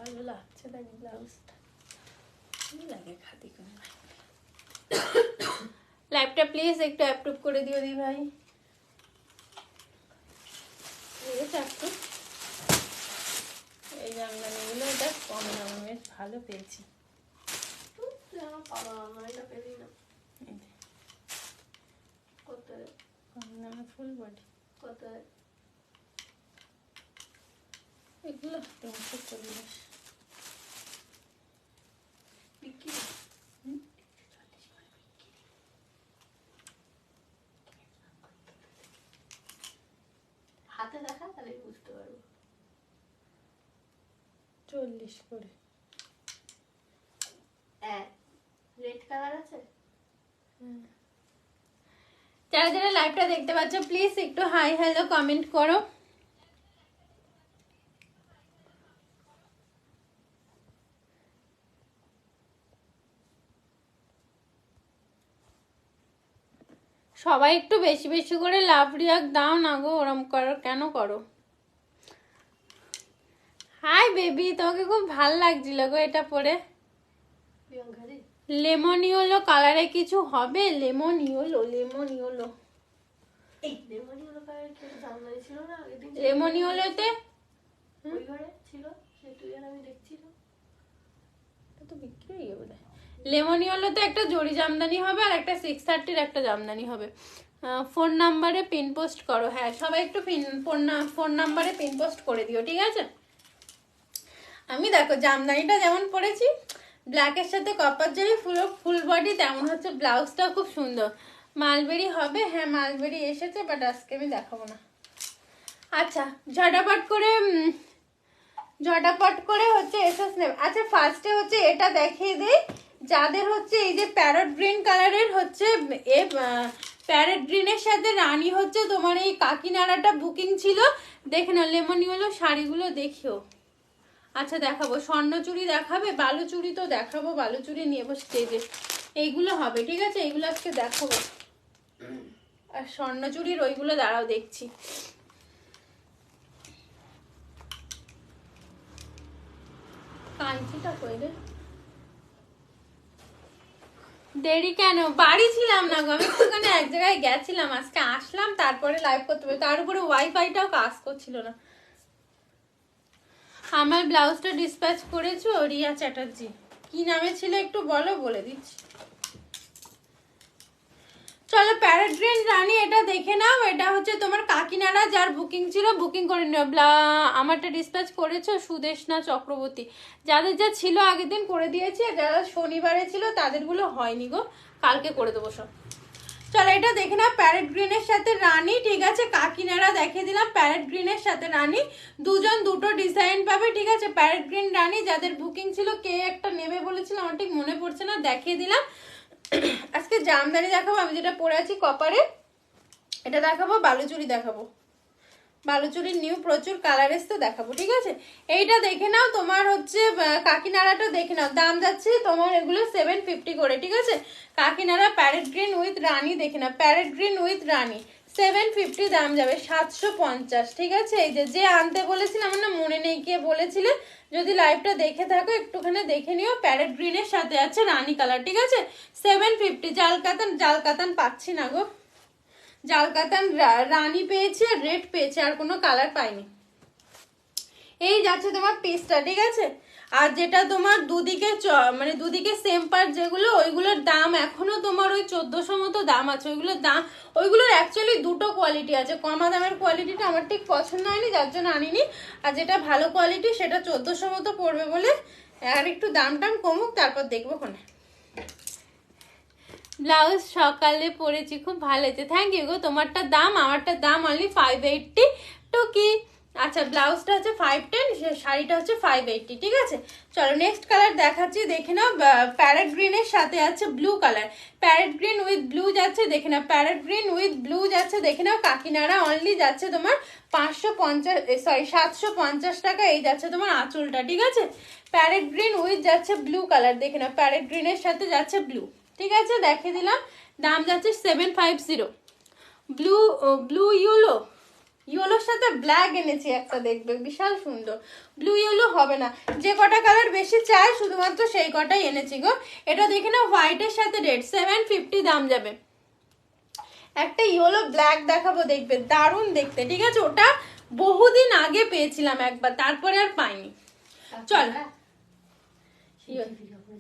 ভালো লাগছে দেখ ব্লাউজটা, কি লাগে খাদি করে। লাইভটা প্লিজ একটু অ্যাপ্রুভ করে দিও দি ভাই। এই জামদানিগুলো এটা কম দামে বেশ ভালো পেয়েছি। কম দামে ফুল বডি কত? এগুলো 340 বিক্রি। হাতে দেখা তাহলে বুঝতে পারবো। 40 করে। রেড কালার আছে। যারা যারা লাইভটা দেখতে পাচ্ছ প্লিজ একটু হাই হ্যালো কমেন্ট করো। সবাই একটু বেশি বেশি করে লাভ রিয়াক্ট দাও না গো, ওরম করো কেন করো? হাই বেবি, তোমাকে খুব ভাল লাগছিল গো এটা পরে। লেমন ইয়েলো কালারে কিছু হবে? লেমন ইয়েলো, লেমন ইয়েলো, এই লেমন ইয়েলো কালারে কি জামদানি ছিল না আগের দিন? লেমন ইয়েলোতে ওই ঘরে ছিল, সে তুই আর আমি দেখছিলাম। এটা তো বিক্রি হয়ে গেল। লেমন ইয়েলোতে একটা জরি জামদানি হবে আর একটা 630 একটা জামদানি হবে। ফোন নাম্বারে পিন পোস্ট করো। হ্যাঁ সবাই একটু ফোন নাম্বারে পিন পোস্ট করে দিও, ঠিক আছে? আমি দেখো জামদানিটা যেমন পরেছি ব্ল্যাকের সাথে কপার জরি ফুল বডি, তেমন হচ্ছে ব্লাউজটা খুব সুন্দর। মালবেরি হবে, হ্যাঁ মালবেরি এসেছে, বাট আজকে আমি দেখাবো না। আচ্ছা ঝটাপট করে হচ্ছে এসএস নেবে। আচ্ছা ফার্স্টে হচ্ছে এটা দেখিয়ে দিই, যাদের হচ্ছে এই যে প্যারট গ্রিন কালারের হচ্ছে প্যারট গ্রিনের সাথে রানী হচ্ছে তোমার এই কাকিনাড়াটা বুকিং ছিল, দেখে না লেমন ইয়েলো শাড়িগুলো দেখিও। আচ্ছা দেখাবো, স্বর্ণচুড়ি দেখাবে, বালুচুড়ি তো দেখাবো, বালুচুড়ি নিয়ে বসে স্টেজে এইগুলো হবে, ঠিক আছে? এইগুলো আজকে দেখাবো। আর স্বর্ণচুড়ির ওইগুলো দাঁড়াও দেখছি। কাঞ্চিটা কইলে দেরি কেন? বাড়ি ছিলাম না গো, আমি ওখানে এক জায়গায় গেছিলাম, আজকে আসলাম তারপরে লাইভ করতে পারি, তার উপরে ওয়াইফাইটাও কাজ করছিল না। আমার ব্লাউজটা ডিসপ্যাচ করেছো রিয়া চ্যাটার্জি, কি নামে ছিল একটু বলো, বলে দিচ্ছি। চলো প্যারট গ্রিন রানী এটা দেখে নাও, এটা হচ্ছে তোমার কাকিনাড়া যার বুকিং ছিল বুকিং করে নিও। আমারটা ডিসপ্যাচ করেছো সুদেশনা চক্রবর্তী, যাদের যা ছিল আগের দিন করে দিয়েছি, যারা শনিবারে ছিল তাদেরগুলো হয়নি গো, কালকে করে দেবো সব। চলো এটা দেখে নাও, প্যারট গ্রিনের সাথে রানী, ঠিক আছে? কাকিনাড়া দেখিয়ে দিলাম, প্যারট গ্রিনের সাথে রানী, দুজন দুটো ডিজাইন পাবে, ঠিক আছে? প্যারট গ্রিন রানী যাদের বুকিং ছিল, কে একটা নেবে বলেছিল আমার ঠিক মনে পড়ছে না, দেখিয়ে দিলাম। আজকে জামদানি দেখাবো, আমি যেটা পরে আছি কপারে এটা দেখাবো, বালুচুরি দেখাবো, বালুচুরির নিউ প্রচুর কালার এসছে দেখাবো, ঠিক আছে? এইটা দেখে নাও, তোমার হচ্ছে কাকিনাড়াটা দেখে নাও, দাম যাচ্ছে তোমার এগুলো 750 করে, ঠিক আছে? কাকিনাড়া প্যারেট গ্রিন উইথ রানী দেখে নাও, প্যারেট গ্রিন উইথ রানী 750 দাম যাবে, 750, ঠিক আছে? এই যে আনতে বলেছিলাম, আমার না মনে নেই কে বলেছিলে, যদি লাইভটা দেখে থাকো একটুখানি দেখে নিও। প্যারেট গ্রিনের সাথে আছে রানী কালার, ঠিক আছে? 750। জালকাতান পাচ্ছি না গো, জালকাতান রানী পেয়েছি আর রেড পেয়েছি, আর কোনো কালার পাইনি। এই যাচ্ছে তোমার পিসটা, ঠিক আছে? আর যেটা তোমার দুদিকে মানে দুদিকে সেম পার্ট যেগুলো, ওইগুলোর দাম এখনো তোমার ওই 1400 মতো দাম আছে। ওইগুলোর দাম, ওইগুলোর অ্যাকচুয়ালি দুটো কোয়ালিটি আছে, কমা দামের কোয়ালিটিটা আমার ঠিক পছন্দ হয়নি, যার জন্য আনিনি। আর যেটা ভালো কোয়ালিটি সেটা 1400 মতো পড়বে বলে, আর একটু দাম টাম কমুক তারপর দেখবো কোনে। ব্লাউজ সকালে পরেছি, খুব ভালো হয়েছে, থ্যাংক ইউ গো। তোমারটা দাম, আমারটা দাম অনলি 580 টুকি। আচ্ছা ব্লাউজটা হচ্ছে 510, শাড়িটা হচ্ছে 580, ঠিক আছে? চলো নেক্সট কালার দেখাচ্ছি, দেখে নাও। প্যারেট গ্রিনের সাথে আছে blue colour, parrot green with blue যাচ্ছে, দেখে নাও। প্যারেট গ্রিন উইথ ব্লু যাচ্ছে, দেখে নাও। কাকিনাড়া অনলি যাচ্ছে তোমার 750 টাকা, এই যাচ্ছে তোমার আঁচলটা, ঠিক আছে? প্যারেট গ্রিন উইথ যাচ্ছে ব্লু কালার, দেখে নাও। প্যারেট গ্রিনের সাথে যাচ্ছে ব্লু, ঠিক আছে? দেখিয়ে দিলাম, দাম যাচ্ছে 750। ব্লু ইয়েলো ইয়েলোর সাথে ব্ল্যাক এনেছি একটা, দেখবে বিশাল সুন্দর। ব্লু ইয়েলো হবে না, যে কটা কালার বেশি চাই শুধুমাত্র সেই কটাই এনেছি গো। এটা দেখে না, হোয়াইটের সাথে রেড, 750 দাম যাবে। একটা ইয়েলো ব্ল্যাক দেখাবো, দেখবে দারুণ দেখতে, ঠিক আছে? ওটা বহুদিন আগে পেয়েছিলাম একবার, তারপরে আর পাইনি। চল,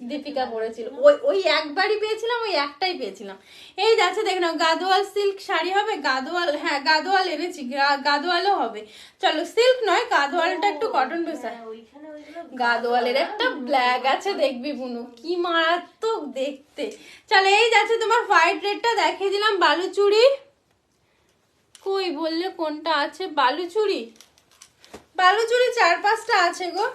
দীপিকা পরেছিল, ওই একবারই পেয়েছিলাম, ওই একটাই পেয়েছিলাম। এই যাচ্ছে দেখ না, গাদোয়াল সিল্ক শাড়ি হবে, গাদোয়াল, হ্যাঁ গাদোয়াল এনেছি, গাদোয়ালও হবে। চলো, সিল্ক নয়, গাদোয়ালটা একটু কটন বেশ। গাদোয়ালের একটা ব্ল্যাক আছে, দেখবি বুনু কি মারাত্মক দেখতে। চলো, এই যাচ্ছে তোমার হোয়াইট রেডটা দেখিয়ে দিলাম। বালুচুড়ি কই বললে কোনটা আছে? বালুচুড়ি 4-5টা আছে গো,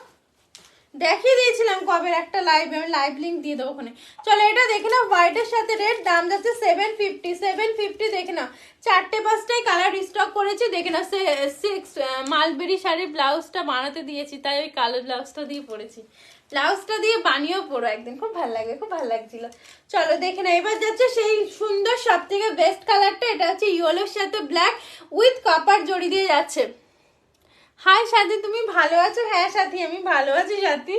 দেখিয়ে দিয়েছিলাম কবে একটা লাইভ, আমি লাইভ লিঙ্ক দিয়ে দেবো ওখানে। চলো, এটা দেখে নাও, হোয়াইটের সাথে রেড, দাম যাচ্ছে 750। দেখে নাও, 4-5টাই কালার স্টক করেছি, দেখে নাও। 6 মালবেরি শাড়ির ব্লাউজটা বানাতে দিয়েছি, তাই ওই কালো ব্লাউজটা দিয়ে পরেছি। ব্লাউজটা দিয়ে বানিয়েও পরো একদিন, খুব ভালো লাগে, খুব ভালো লাগছিল। চলো দেখে নাও, এবার যাচ্ছে সেই সুন্দর সব থেকে বেস্ট কালারটা, এটা হচ্ছে ইয়েলোর সাথে ব্ল্যাক উইথ কপার জড়ি দিয়ে যাচ্ছে। হাই সাথী, তুমি ভালো আছো? হ্যাঁ সাথী, আমি ভালো আছি সাথী।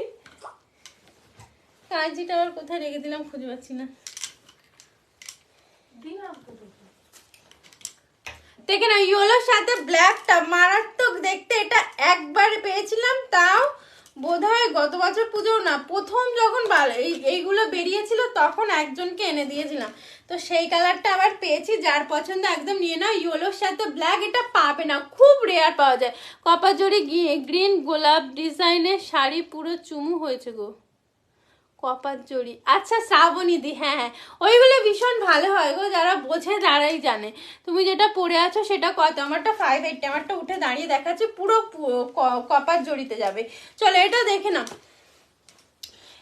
কাঁচিটা আবার কোথায় রেখে দিলাম খুঁজে পাচ্ছি না। দেখে না, ইয়েলোর সাথে ব্ল্যাকটা মারাত্মক দেখতে। এটা একবার পেয়েছিলাম, তাও বোধহয় গত বছর পুজো না, প্রথম যখন এইগুলো বেরিয়েছিল তখন একজনকে এনে দিয়েছিলাম। তো সেই কালারটা আবার পেয়েছি, যার পছন্দ একদম নিয়ে নাও। ইয়েলোর সাথে ব্ল্যাক, এটা পাবে না, খুব রেয়ার পাওয়া যায়। কপার জড়ি গ্রিন গোলাপ ডিজাইনের শাড়ি, পুরো চুমু হয়েছে গো। কপার জড়ি, আচ্ছা শ্রাবণীদি, হ্যাঁ হ্যাঁ, ওইগুলো ভীষণ ভালো হয় গো, যারা বোঝে তারাই জানে। তুমি যেটা পরে আছো সেটা কত? আমারটা 580, আমারটা উঠে দাঁড়িয়ে দেখাচ্ছে, পুরো কপার জড়িতে যাবে। চলো, এটা দেখে নাও,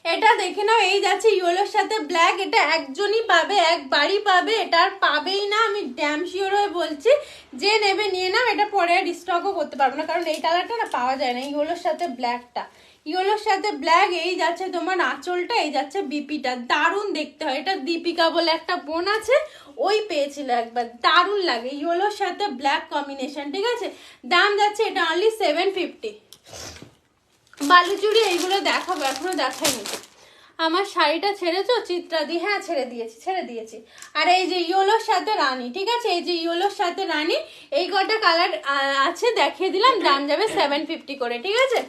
এটা দেখে নাও। এই যাচ্ছে ইয়েলোর সাথে ব্ল্যাক, এটা একজনই পাবে, একবারই পাবে, এটা আর পাবেই না, আমি ড্যাম শিওর হয়ে বলছি। যে নেবে নিয়ে নাও, এটা পরে আর স্টকও করতে পারবো না, কারণ এই কালারটা না পাওয়া যায় না, ইয়েলোর সাথে ব্ল্যাকটা। ইয়েলোর সাথে ব্ল্যাক, এই যাচ্ছে তোমার আঁচলটা, এই যাচ্ছে বিপিটা, দারুণ দেখতে হয়। এটা দীপিকা বলে একটা বোন আছে, ওই পেয়েছিল একবার, দারুণ লাগে। ইয়েলোর সাথে ব্ল্যাক কম্বিনেশন, ঠিক আছে? দাম যাচ্ছে এটা অনলি 750। বালুচুড়ি এইগুলো দেখাবো, এখনো দেখাইনি। আমার শাড়িটা ছেড়েছো চিত্রাদি? হ্যাঁ ছেড়ে দিয়েছি। আর এই যে ইয়েলোর সাথে রানী, ঠিক আছে? এই যে ইয়েলোর সাথে রানী, এই কটা কালার আছে, দেখিয়ে দিলাম। দাম যাবে 750 করে, ঠিক আছে?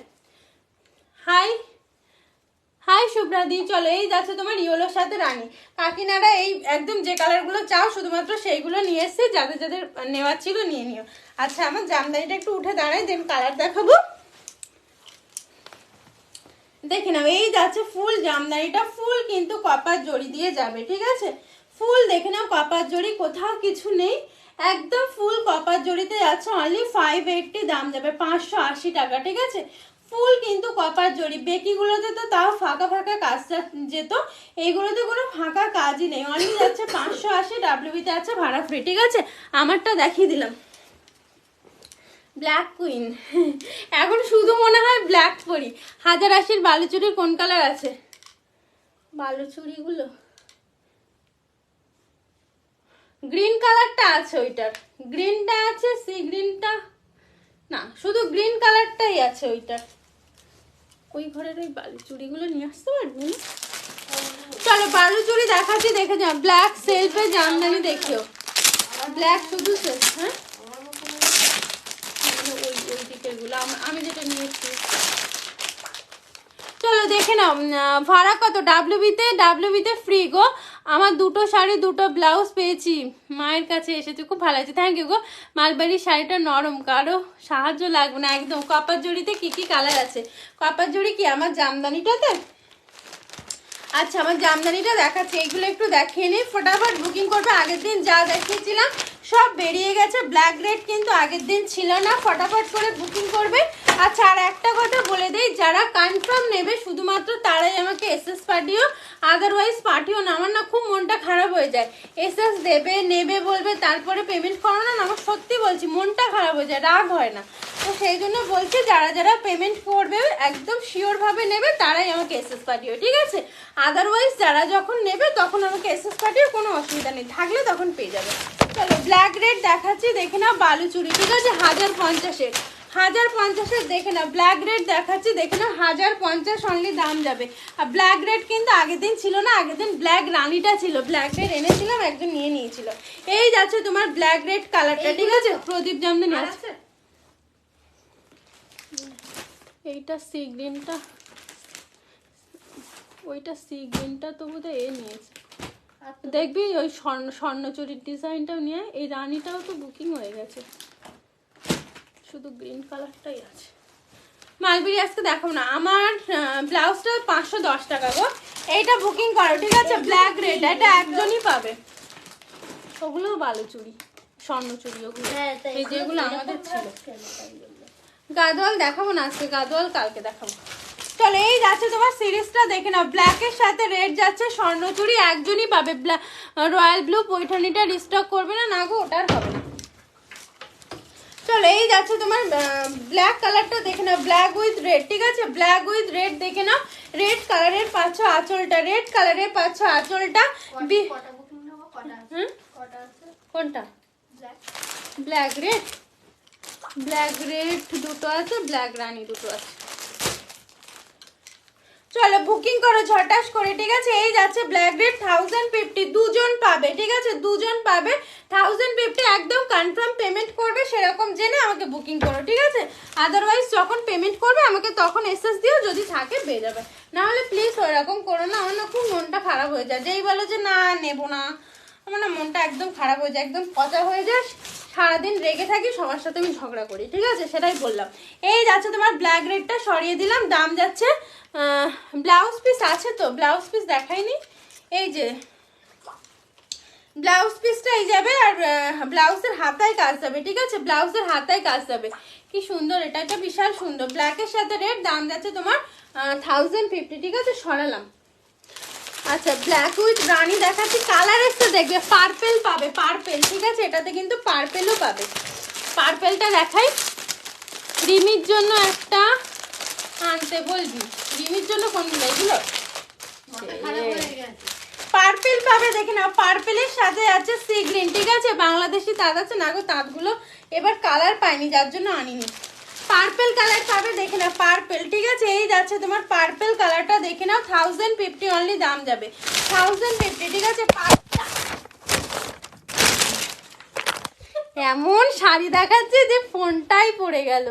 হাই শুভ্রাদি। চলো, এই যাচ্ছে তোমার ইয়েলোর সাথে রানী। কাকিনারা এই একদম যে কালারগুলো চাও শুধুমাত্র সেইগুলো নিয়ে এসছে, যাদের যাদের নেওয়ার ছিল নিয়ে নিও। আচ্ছা, আমার জামদানিটা একটু উঠে দাঁড়ায়, দেন কালার দেখাবো। দেখে নাও, এই যাচ্ছে ফুল জামদানিটা, ফুল কিন্তু কপার জড়ি দিয়ে যাবে, ঠিক আছে? ফুল দেখে নাও, কপার জড়ি কোথাও কিছু নেই, একদম ফুল কপার জড়িতে যাচ্ছে। অনলি 580 দাম যাবে, 580 টাকা, ঠিক আছে? ফুল কিন্তু কপার জড়ি। বেকিগুলোতে তো তাও ফাঁকা ফাঁকা কাজটা যেত, এইগুলোতে কোনো ফাঁকা কাজই নেই। অনলি যাচ্ছে 580, ডাব্লিউবিতে আছে ভাড়া ফ্রি, ঠিক আছে? আমারটা দেখিয়ে দিলাম, ব্ল্যাক কুইন। এখন শুধু মনে হয় ব্ল্যাক পরি। 1080 বালুচুরির কোন কালার আছে? বালুচুরিগুলো গ্রিন কালারটা আছে, ওইটার গ্রিনটা আছে, সি গ্রিনটা না, শুধু গ্রিন কালারটাই আছে ওইটার। ওই ঘরের ওই বালুচুরিগুলো নিয়ে আসতে পারবি না? চলো, বালুচুরি দেখাচ্ছি, দেখে যাও। ব্ল্যাক সেলফে জামদানি দেখিও, ব্ল্যাক শুধু সেলফ। হ্যাঁ, ওই দিকেরগুলো আমি যেটা নিয়েছি। চলো দেখে নাও, ভাড়া কত? ডাব্লিউবিতে ফ্রি গো। আমার দুটো শাড়ি দুটো ব্লাউজ পেয়েছি, মায়ের কাছে এসেছে, খুব ভালো আছে, থ্যাংক ইউ গো। মালবাড়ির শাড়িটা নরম, কারো সাহায্য লাগবে না একদম। কপার জড়িতে কি কি কালার আছে? কপার জড়ি কি আমার জামদানিটাতে? আচ্ছা, আমার জামদানিটা দেখাচ্ছি, এইগুলো একটু দেখিয়ে নিই, ফটাফট বুকিং করবে। আগের দিন যা দেখিয়েছিলাম সব বেরিয়ে গেছে, ব্ল্যাক রেড কিন্তু আগের দিন ছিল না, ফটাফট করে বুকিং করবে। আচ্ছা, আর একটা কথা বলে দেই, যারা কনফার্ম নেবে শুধুমাত্র তারাই আমাকে এসএস পাঠিও, আদারওয়াইজ পাঠিও না। আমার না খুব মনটা খারাপ হয়ে যায়, এসএস দেবে নেবে বলবে, তারপরে পেমেন্ট করো না, আমার সত্যি বলছি মনটা খারাপ হয়ে যায়, রাগ হয় না। তো সেই জন্য বলছি যারা যারা পেমেন্ট করবে একদম শিওর ভাবে নেবে তারাই আমাকে এসএস পাঠিও, ঠিক আছে? আদারওয়াইজ যারা যখন নেবে তখন আমাকে এসএস পাঠিও, কোনো অসুবিধা নেই, থাকলে তখন পেয়ে যাবে। চলো ব্ল্যাক রেড দেখাচ্ছি, দেখে নাও বালুচুরি, ঠিক আছে? 1050-এর 1050-এর দেখে নাও। ব্ল্যাক রেড দেখাচ্ছি, দেখে নাও 1050 অনলি দাম যাবে। আর ব্ল্যাক রেড কিন্তু আগের দিন ছিল না, আগের দিন ব্ল্যাক রানিটা ছিল, ব্ল্যাক রেড এনেছিলাম, একজন নিয়ে নিয়েছিল। এই যাচ্ছে তোমার ব্ল্যাক রেড কালারটা, ঠিক আছে? প্রদীপ জামদানি আছে। এইটা সি গ্রিনটা, ওইটা সি গ্রিনটা তো বোধহয় এ নিয়েছে, দেখবি ওই স্বর্ণচুরির ডিজাইনটাও নিয়ে। এই রানিটাও তো বুকিং হয়ে গেছে, শুধু গ্রিন কালারটাই আছে। মালবিরি আজকে দেখাবো না। আমার ব্লাউজটা 510 টাকা গো, এইটা বুকিং করো, ঠিক আছে? ব্ল্যাক রেড, এটা একজনই পাবে। ওগুলো বালুচুরি, স্বর্ণচুরি ওগুলো, এই যেগুলো আমাদের ছিল। গাদোয়াল দেখাবো না আজকে, গাদোয়াল কালকে দেখাবো। চলো এই যাচ্ছে তোমার সিরিজটা দেখে নাও, ব্ল্যাকের সাথে রেড যাচ্ছে, স্বর্ণচুরি একজনই পাবে। রয়্যাল ব্লু পৈঠানিটা রিস্টক করবে না, না গো ওটার হবে না। চলো এই যাচ্ছে তোমার ব্ল্যাক কালারটা দেখে নাও, ব্ল্যাক উইথ রেড, ঠিক আছে? ব্ল্যাক উইথ রেড দেখে নাও, রেড কালারের পাচ্ছ আঁচলটা, রেড কালারের পাচ্ছ আঁচলটা। কোনটা? ব্ল্যাক রেড, ব্ল্যাক রেড দুটো আছে, ব্ল্যাক রানী দুটো আছে। চলো বুকিং করো ঝটাস করে, ঠিক আছে? এই যাচ্ছে ব্ল্যাক রেড 1050, দুজন পাবে, ঠিক আছে? দুজন পাবে 1050, একদম কনফার্ম পেমেন্ট করবে সেরকম জেনে আমাকে বুকিং করো, ঠিক আছে? আদারওয়াইজ যখন পেমেন্ট করবে আমাকে তখন এসএস দিও, যদি থাকে পেয়ে যাবে, না হলে প্লিজ ওইরকম করো না, আমার না খুব মনটা খারাপ হয়ে যায়। যেই বলো যে না নেবো না, আমার না মনটা একদম খারাপ হয়ে যায়, একদম পচা হয়ে যায়, সারাদিন রেগে থাকি, সবার সাথে আমি ঝগড়া করি, ঠিক আছে? সেটাই বললাম। এই যাচ্ছে তোমার ব্ল্যাক রেডটা সরিয়ে দিলাম, দাম যাচ্ছে। ব্লাউজ পিস আছে তো, ব্লাউজ পিস দেখাইনি, এই যে ব্লাউজ পিসটা এই যাবে, আর ব্লাউজের হাতায় কাজ যাবে, ঠিক আছে? ব্লাউজের হাতায় কাজ যাবে, কি সুন্দর, এটা একটা বিশাল সুন্দর ব্ল্যাকের সাথে রেড, দাম যাচ্ছে তোমার 1050, ঠিক আছে? সরালাম। আচ্ছা ব্ল্যাক উইথ রানী দেখাচ্ছি, কালার এসে দেখবে পার্পেল পাবে, পার্পেল, ঠিক আছে? এটাতে কিন্তু পার্পেলও পাবে। পার্পেলটা দেখাই, রিমির জন্য একটা আনতে বলবি, রিমির জন্য কোনগুলো এগুলো? পার্পেল পাবে, দেখে নাও, পার্পেলের সাথে আছে সি গ্রিন, ঠিক আছে? বাংলাদেশি তাঁত আছে না গো, তাঁতগুলো এবার কালার পাইনি যার জন্য আনিনি। পার্পেল কালার পাবে, দেখে নাও, পার্পেল, ঠিক আছে? এই যাচ্ছে তোমার পার্পেল কালারটা, দেখে নাও 1050 অনলি দাম যাবে, 1050, ঠিক আছে? এমন শাড়ি দেখাচ্ছে যে ফোনটাই পড়ে গেল।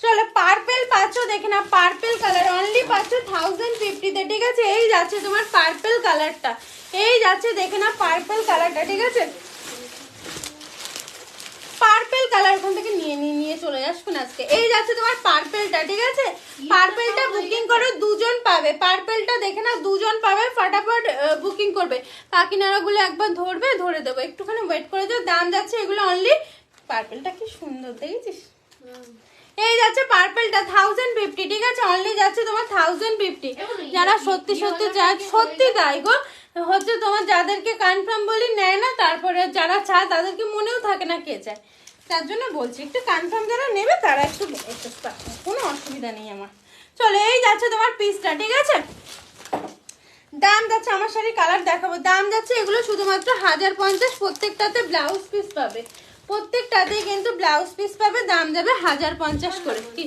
চলো পার্পেল পাচ্ছ, দেখে না, পার্পেল কালার অনলি পাচ্ছ 1050-তে, ঠিক আছে? এই যাচ্ছে তোমার পার্পেল কালারটা, এই যাচ্ছে দেখে না পার্পেল কালারটা, ঠিক আছে? পার্পেল কালার ওখান থেকে নিয়ে চলে আসবেন আজকে। এই যাচ্ছে তোমার পার্পেলটা, ঠিক আছে? পার্পেলটা বুকিং করো, দুজন পাবে। পার্পেলটা দেখে না, দুজন পাবে, ফটাফট বুকিং করবে। কাকিনাড়াগুলো একবার ধরবে, ধরে দেবো, একটুখানি ওয়েট করে যাও। দাম যাচ্ছে এগুলো অনলি, পার্পেলটা কি সুন্দর দেখেছিস? এই যাচ্ছে পার্পেলটা 1050, ঠিক আছে? অনলি যাচ্ছে তোমার 1050। যারা সত্যি সত্যি চায়, সত্যি তাই গো, হচ্ছে তোমার যাদেরকে কনফার্ম বলি নেয় না, তারপরে যারা চায় তাদেরকে মনেও থাকে না কে চায়, তার জন্য বলছি একটু কনফার্ম যারা নেবে তারা একটু কোনো অসুবিধা নেই আমার। চলো এই যাচ্ছে তোমার পিসটা, ঠিক আছে? দাম যাচ্ছে, আমার শাড়ি কালার দেখাবো, দাম যাচ্ছে এগুলো শুধুমাত্র 1050, প্রত্যেকটাতে ব্লাউজ পিস পাবে, প্রত্যেকটাতেই কিন্তু ব্লাউজ পিস পাবে, দাম যাবে 1050 করে। কি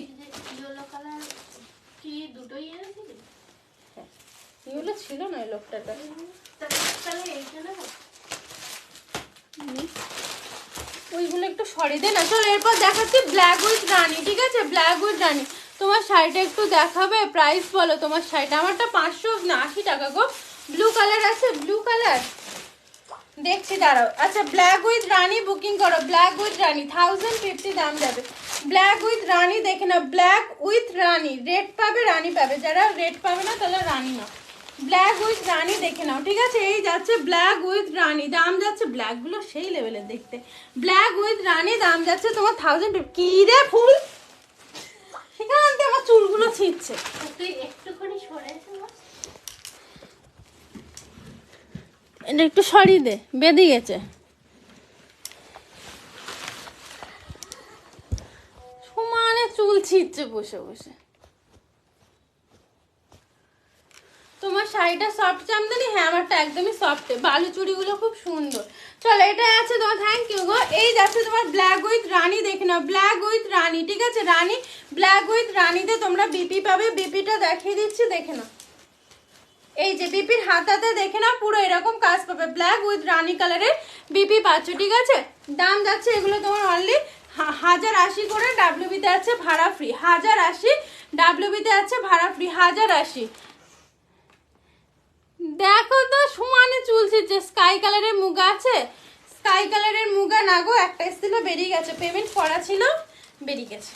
এগুলো ছিল না এই লোকটাটা, ওইগুলো একটু সরিয়ে দে না। চলো এরপর দেখাচ্ছি ব্ল্যাক উইথ রানী, ঠিক আছে? ব্ল্যাক উইথ রানী, তোমার শাড়িটা একটু দেখাবে, প্রাইস বলো তোমার শাড়িটা। আমারটা 580 টাকা গো। ব্লু কালার আছে, ব্লু কালার দেখছি, দাঁড়াও। আচ্ছা ব্ল্যাক উইথ রানী বুকিং করো, ব্ল্যাক উইথ রানী 1050 দাম যাবে। ব্ল্যাক উইথ রানী দেখে না, ব্ল্যাক উইথ রানী, রেড পাবে রানী পাবে, যারা রেড পাবে না তাহলে রানী না। ব্ল্যাক উইথ রানী দেখে নাও, ঠিক আছে? এই যাচ্ছে ব্ল্যাক উইথ রানী, দাম যাচ্ছে, ব্ল্যাকগুলো সেই লেভেলের দেখতে। ব্ল্যাক উইথ রানী দাম যাচ্ছে তোমার 1050। কি রে ফুল, সেখান থেকে আমার চুলগুলো ছিঁড়ছে, একটুখানি সরে এটা একটু সরিয়ে দে, বেঁধে গেছে। ছিটছে বসে বসে। তোমার শাড়িটা সফট জামদানি? হ্যাঁ আমারটা একদমই সফট, বালু চুড়িগুলো খুব সুন্দর। চলো এটা আছে তোমার, থ্যাংক ইউ গো। এই যাচ্ছে তোমার ব্ল্যাক উইথ রানী, দেখে নাও ব্ল্যাক উইথ রানী, ঠিক আছে রানী, ব্ল্যাক উইথ রানীতে তোমরা বিপি পাবে। বিপিটা দেখিয়ে দিচ্ছি, দেখে নাও এই যে বিপির হাতাতে দেখে নাও পুরো এরকম কাজ পাবে, ব্ল্যাক উইথ রানী কালারের বিপি পাচ্ছ, ঠিক আছে। দাম যাচ্ছে এগুলো তোমার অনলি 1080 করে, ডাব্লিউবিতে আছে ভাড়া ফ্রি, 1080 ডাব্লিউবিতে আছে ভাড়া ফ্রি, 1080। দেখো তো সমানে চুলছে, স্কাই কালারের মুগা আছে, স্কাই কালারের মুগা না গো, একটা ছিল বেরিয়ে গেছে, পেমেন্ট করা ছিল বেরিয়ে গেছে।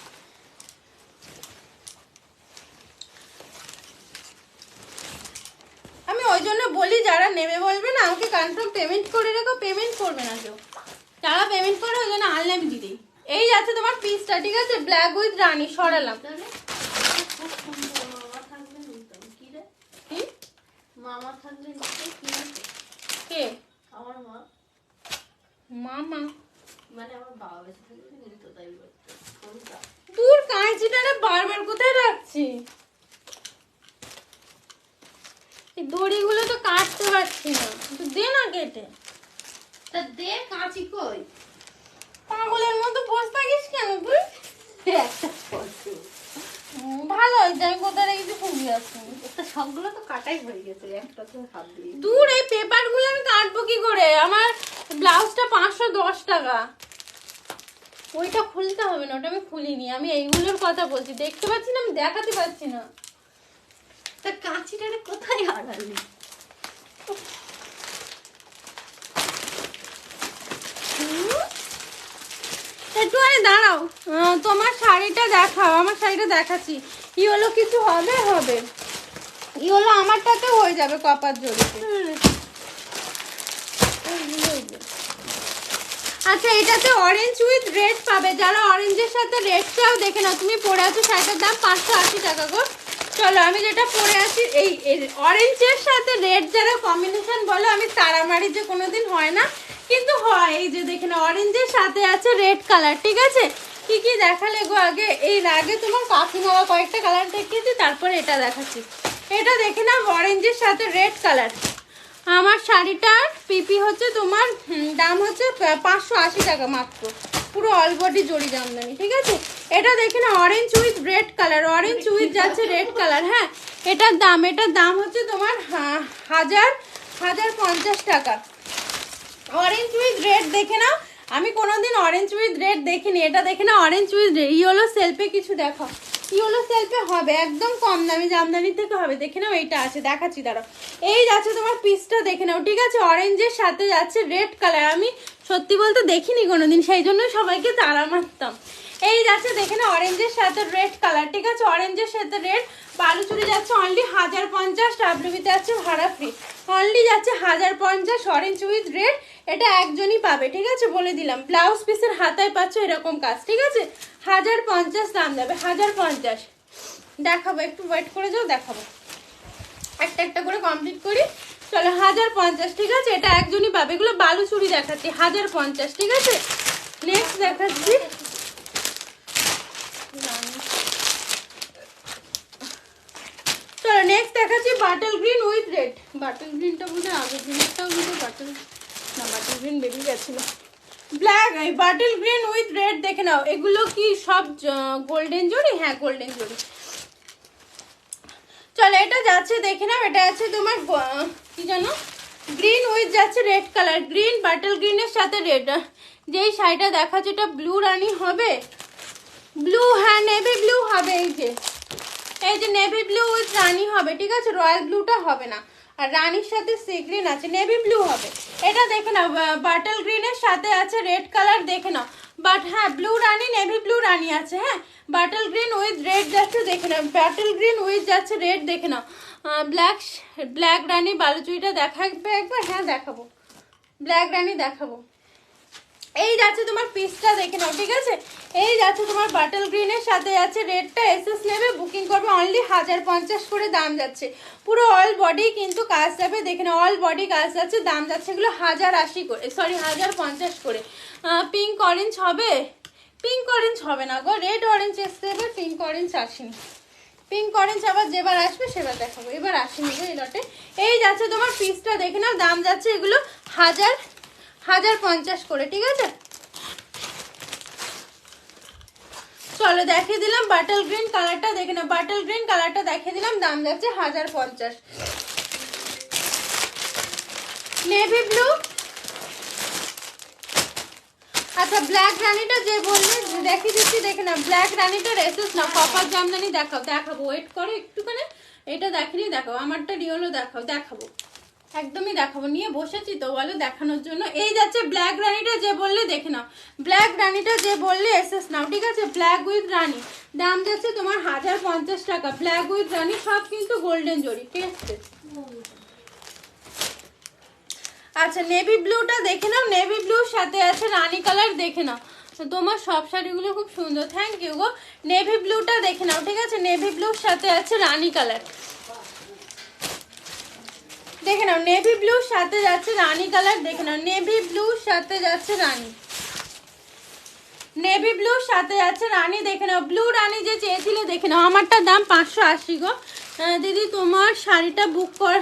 আমি ওই জন্য বলি যারা নেবে বলবে না আমাকে কনফার্ম পেমেন্ট করে রেখো, পেমেন্ট করবে না কেউ, যারা পেমেন্ট করে ওই জন্য আনলে আমি দিদি। এই যাচ্ছে তোমার পিসটা, ঠিক আছে ব্ল্যাক উইথ রানী, সরালাম। মামা থাকলে কে? আমার মা। মামা মানে আমার বাবা বেঁচে থাকলে নিত, তাই দূর কাঁচিটা বারবার কোথায় রাখছি, এই দড়িগুলো তো কাটতে পারছি না, তো দে না কেটে। তা দে, কাঁচি কই? পাগলের মতো বসে থাকিস কেন তুই? একটা ভালো হয়েছে, আমি কোথায় রেখেছি খুবই আছে, একটা সবগুলো তো কাটাই হয়ে গেছে, একটা তো হাত দিয়ে। দূর এই পেপার গুলো আমি কাটবো কি করে? আমার ব্লাউজটা 510 টাকা, ওইটা খুলতে হবে না, ওটা আমি খুলিনি, আমি এইগুলোর কথা বলছি, দেখতে পাচ্ছি না, আমি দেখাতে পাচ্ছি না। তা কাঁচিটা কোথায় হারালি? একটু আরে দাঁড়াও, তোমার শাড়িটা দেখাও, আমার শাড়িটা দেখাচ্ছি। ইয়েলো কিছু হবে? হবে ইয়েলো, আমারটাতে হয়ে যাবে কপার জড়িতে। আচ্ছা এটাতে অরেঞ্জ উইথ রেড পাবে, যারা অরেঞ্জের সাথে রেডটাও দেখে নাও। তুমি পরে আছো শাড়িটার দাম 580 টাকা গো। চলো আমি যেটা পরে আছি এই অরেঞ্জের সাথে রেড যারা কম্বিনেশন বলো, আমি তারামারি যে কোনোদিন হয় না কিন্তু হয়, এই যে দেখে নাও অরেঞ্জের সাথে আছে রেড কালার, ঠিক আছে। কি কি দেখালে গো আগে? এই আগে তোমার কাকিমারা কয়েকটা কালার দেখিয়েছি, তারপরে এটা দেখাচ্ছি। এটা দেখে নাও অরেঞ্জের সাথে রেড কালার। আমার শাড়িটার পিপি হচ্ছে তোমার দাম হচ্ছে 580 টাকা মাত্র, পুরো অল বডি জড়ি জামদানি, ঠিক আছে। এটা দেখে না orange with red colour, orange with যাচ্ছে রেড কালার। হ্যাঁ এটার দাম হচ্ছে তোমার 1050 টাকা। অরেঞ্জ উইথ রেড দেখে নাও, আমি কোনোদিন অরেঞ্জ উইথ রেড দেখিনি, এটা দেখে না অরেঞ্জ উইথ রেড। ইয়েলো সেলফে কিছু দেখো, ইয়েলো সেলফে হবে একদম কম দামি জামদানি থেকে হবে, দেখে নাও এইটা আছে, দেখাচ্ছি দাঁড়াও। এই যাচ্ছে তোমার পিসটা দেখে নাও, ঠিক আছে অরেঞ্জের সাথে যাচ্ছে রেড কালার, আমি সত্যি বলতে দেখিনি কোনোদিন, সেই জন্য সবাইকে তাড়া মারতাম। এই যাচ্ছে দেখে নাও অরেঞ্জের সাথে রেড কালার, ঠিক আছে অরেঞ্জের সাথে রেড। বালুচুরি যাচ্ছে অনলি 1050, ডাব্লিউবিতে আছে ভাড়া ফ্রি, অনলি যাচ্ছে 1050 অরেঞ্জ উইথ রেড। এটা একজনই পাবে, ঠিক আছে বলে দিলাম। ব্লাউজ পিসের হাতায় পাচ্ছ এরকম কাজ, ঠিক আছে 1050 দাম যাবে, 1050। দেখাবো একটু ওয়েট করে যাও, দেখাবো একটা একটা করে কমপ্লিট করি। চলো 1050, ঠিক আছে এটা একজনই পাবে। এগুলো বালুচুরি দেখাচ্ছি 1050, ঠিক আছে। নেক্সট দেখাচ্ছি চলো নেক্সট দেখাচ্ছি bottle green with red. Bottle গ্রিনটা বুঝে আগের দিনটাও বুঝে বাটল গ্রিন বেরিয়ে গেছিল। Black bottle green with red দেখে নাও, এগুলো কি সব গোল্ডেন জড়ি? হ্যাঁ গোল্ডেন জড়ি। চলো এটা যাচ্ছে দেখে নাও, এটা আছে তোমার কি জানো গ্রিন উইথ যাচ্ছে রেড কালার, গ্রিন বাটল গ্রিনের সাথে রেড। যেই শাড়িটা দেখাচ্ছে এটা ব্লু রানী হবে, ব্লু, হ্যাঁ নেভি ব্লু হবে, এই যে নেভি ব্লু উইথ রানী হবে, ঠিক আছে রয়্যাল ব্লুটা হবে না। আর রানীর সাথে সি গ্রিন আছে, নেভি ব্লু হবে। এটা দেখে নাও বাটল গ্রিনের সাথে আছে রেড কালার, দেখে নাও। বাট হ্যাঁ ব্লু রানী, নেভি ব্লু রানী আছে। হ্যাঁ বাটল গ্রিন উইথ রেড যাচ্ছে, দেখে নাও বাটল গ্রিন উইথ যাচ্ছে রেড, দেখে নাও। ব্ল্যাক রানী বালুচুরিটা দেখাবে একবার? হ্যাঁ দেখাবো, ব্ল্যাক রানী দেখাবো। এই যাচ্ছে তোমার পিসটা দেখে নাও, ঠিক আছে এই যাচ্ছে তোমার বাটল গ্রিনের সাথে আছে রেডটা। এসএস নেবে বুকিং করবে অনলি 1050 করে দাম যাচ্ছে, পুরো অল বডি কিন্তু কাজ যাবে, দেখে নাও অল বডি কাজ যাচ্ছে, দাম যাচ্ছে এগুলো 1080 করে, সরি 1050 করে। পিঙ্ক অরেঞ্জ হবে, পিঙ্ক অরেঞ্জ হবে না গো, রেড অরেঞ্জ এসছে, এবার পিঙ্ক অরেঞ্জ আসেনি। পিঙ্ক অরেঞ্জ আবার যেবার আসবে সেবার দেখাবো, এবার আসেনি গো এই লটে। এই যাচ্ছে তোমার পিসটা দেখে নাও, দাম যাচ্ছে এগুলো 1050 করে, ঠিক আছে। চলো দেখিয়ে দিলাম বাটল গ্রিন কালারটা দেখে নাও, বাটল গ্রিন কালারটা দেখিয়ে দিলাম, দাম যাচ্ছে 1050। নেভি ব্লু, আচ্ছা ব্ল্যাক রানিটা যে বললে দেখিয়ে দিচ্ছি দেখে না, ব্ল্যাক রানিটার এসেস না, কপার জামদানি দেখাবো, ওয়েট করো একটুখানি, এটা দেখিনি, দেখাবো আমারটা রিয়েলও দেখাবো, একদমই দেখাবো, নিয়ে বসেছি তো বলো দেখানোর জন্য। এই যাচ্ছে ব্ল্যাক রানিটা যে বললে দেখে নাও, ব্ল্যাক রানিটা যে বললে এসেস নাও, ঠিক আছে। ব্ল্যাক উইথ রানি, দাম যাচ্ছে তোমার 1050 টাকা, ব্ল্যাক উইথ রানি, সব কিন্তু গোল্ডেন জরি, ঠিক আছে। আচ্ছা নেভি ব্লুটা দেখে নাও, নেভি ব্লুর সাথে আছে রানী কালার, দেখে নাও, তোমার সব শাড়িগুলো খুব সুন্দর, থ্যাংক ইউ গো। নেভি ব্লুটা দেখে নাও, ঠিক আছে, নেভি ব্লুর সাথে আছে রানী কালার, দেখে নাও, নেভি ব্লুর সাথে যাচ্ছে রানী কালার, দেখে নাও, নেভি ব্লুর সাথে যাচ্ছে রানী, নেভি ব্লুর সাথে যাচ্ছে রানী, দেখে নাও, ব্লু রানী যে চেয়েছিলে দেখে নাও, আমারটার দাম 580 গো। দিদি তোমার শাড়িটা বুক কর,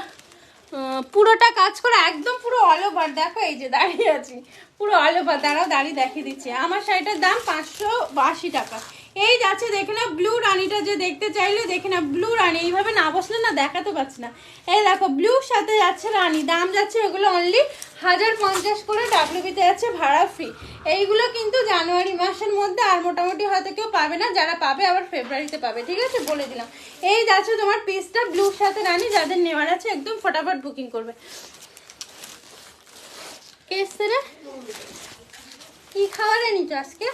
পুরোটা কাজ করে একদম পুরো অল ওভার, দেখো এই যে দাঁড়িয়ে আছি পুরো অল ওভার, দাঁড়িয়ে দেখিয়ে দিচ্ছি, আমার শাড়িটার দাম 580 টাকা। এই যাচ্ছে দেখে না ব্লু রানীটা যে দেখতে চাইলে দেখে না, ব্লু রানী এইভাবে না বসলে না দেখাতে পারছি না, এই দেখো ব্লুর সাথে যাচ্ছে রানী, দাম যাচ্ছে এগুলো অনলি 1050 করে, ডাব্লিউবিতে যাচ্ছে ভাড়া ফ্রি। এইগুলো কিন্তু জানুয়ারি মাসের মধ্যে, আর মোটামুটি হয়তো কেউ পাবে না, যারা পাবে আবার ফেব্রুয়ারিতে পাবে, ঠিক আছে, বলে দিলাম। এই যাচ্ছে তোমার পিসটা ব্লুর সাথে রানী, যাদের নেওয়ার আছে একদম ফটাফট বুকিং করবে। কেসে রে কি খাবার এনেছো আজকে,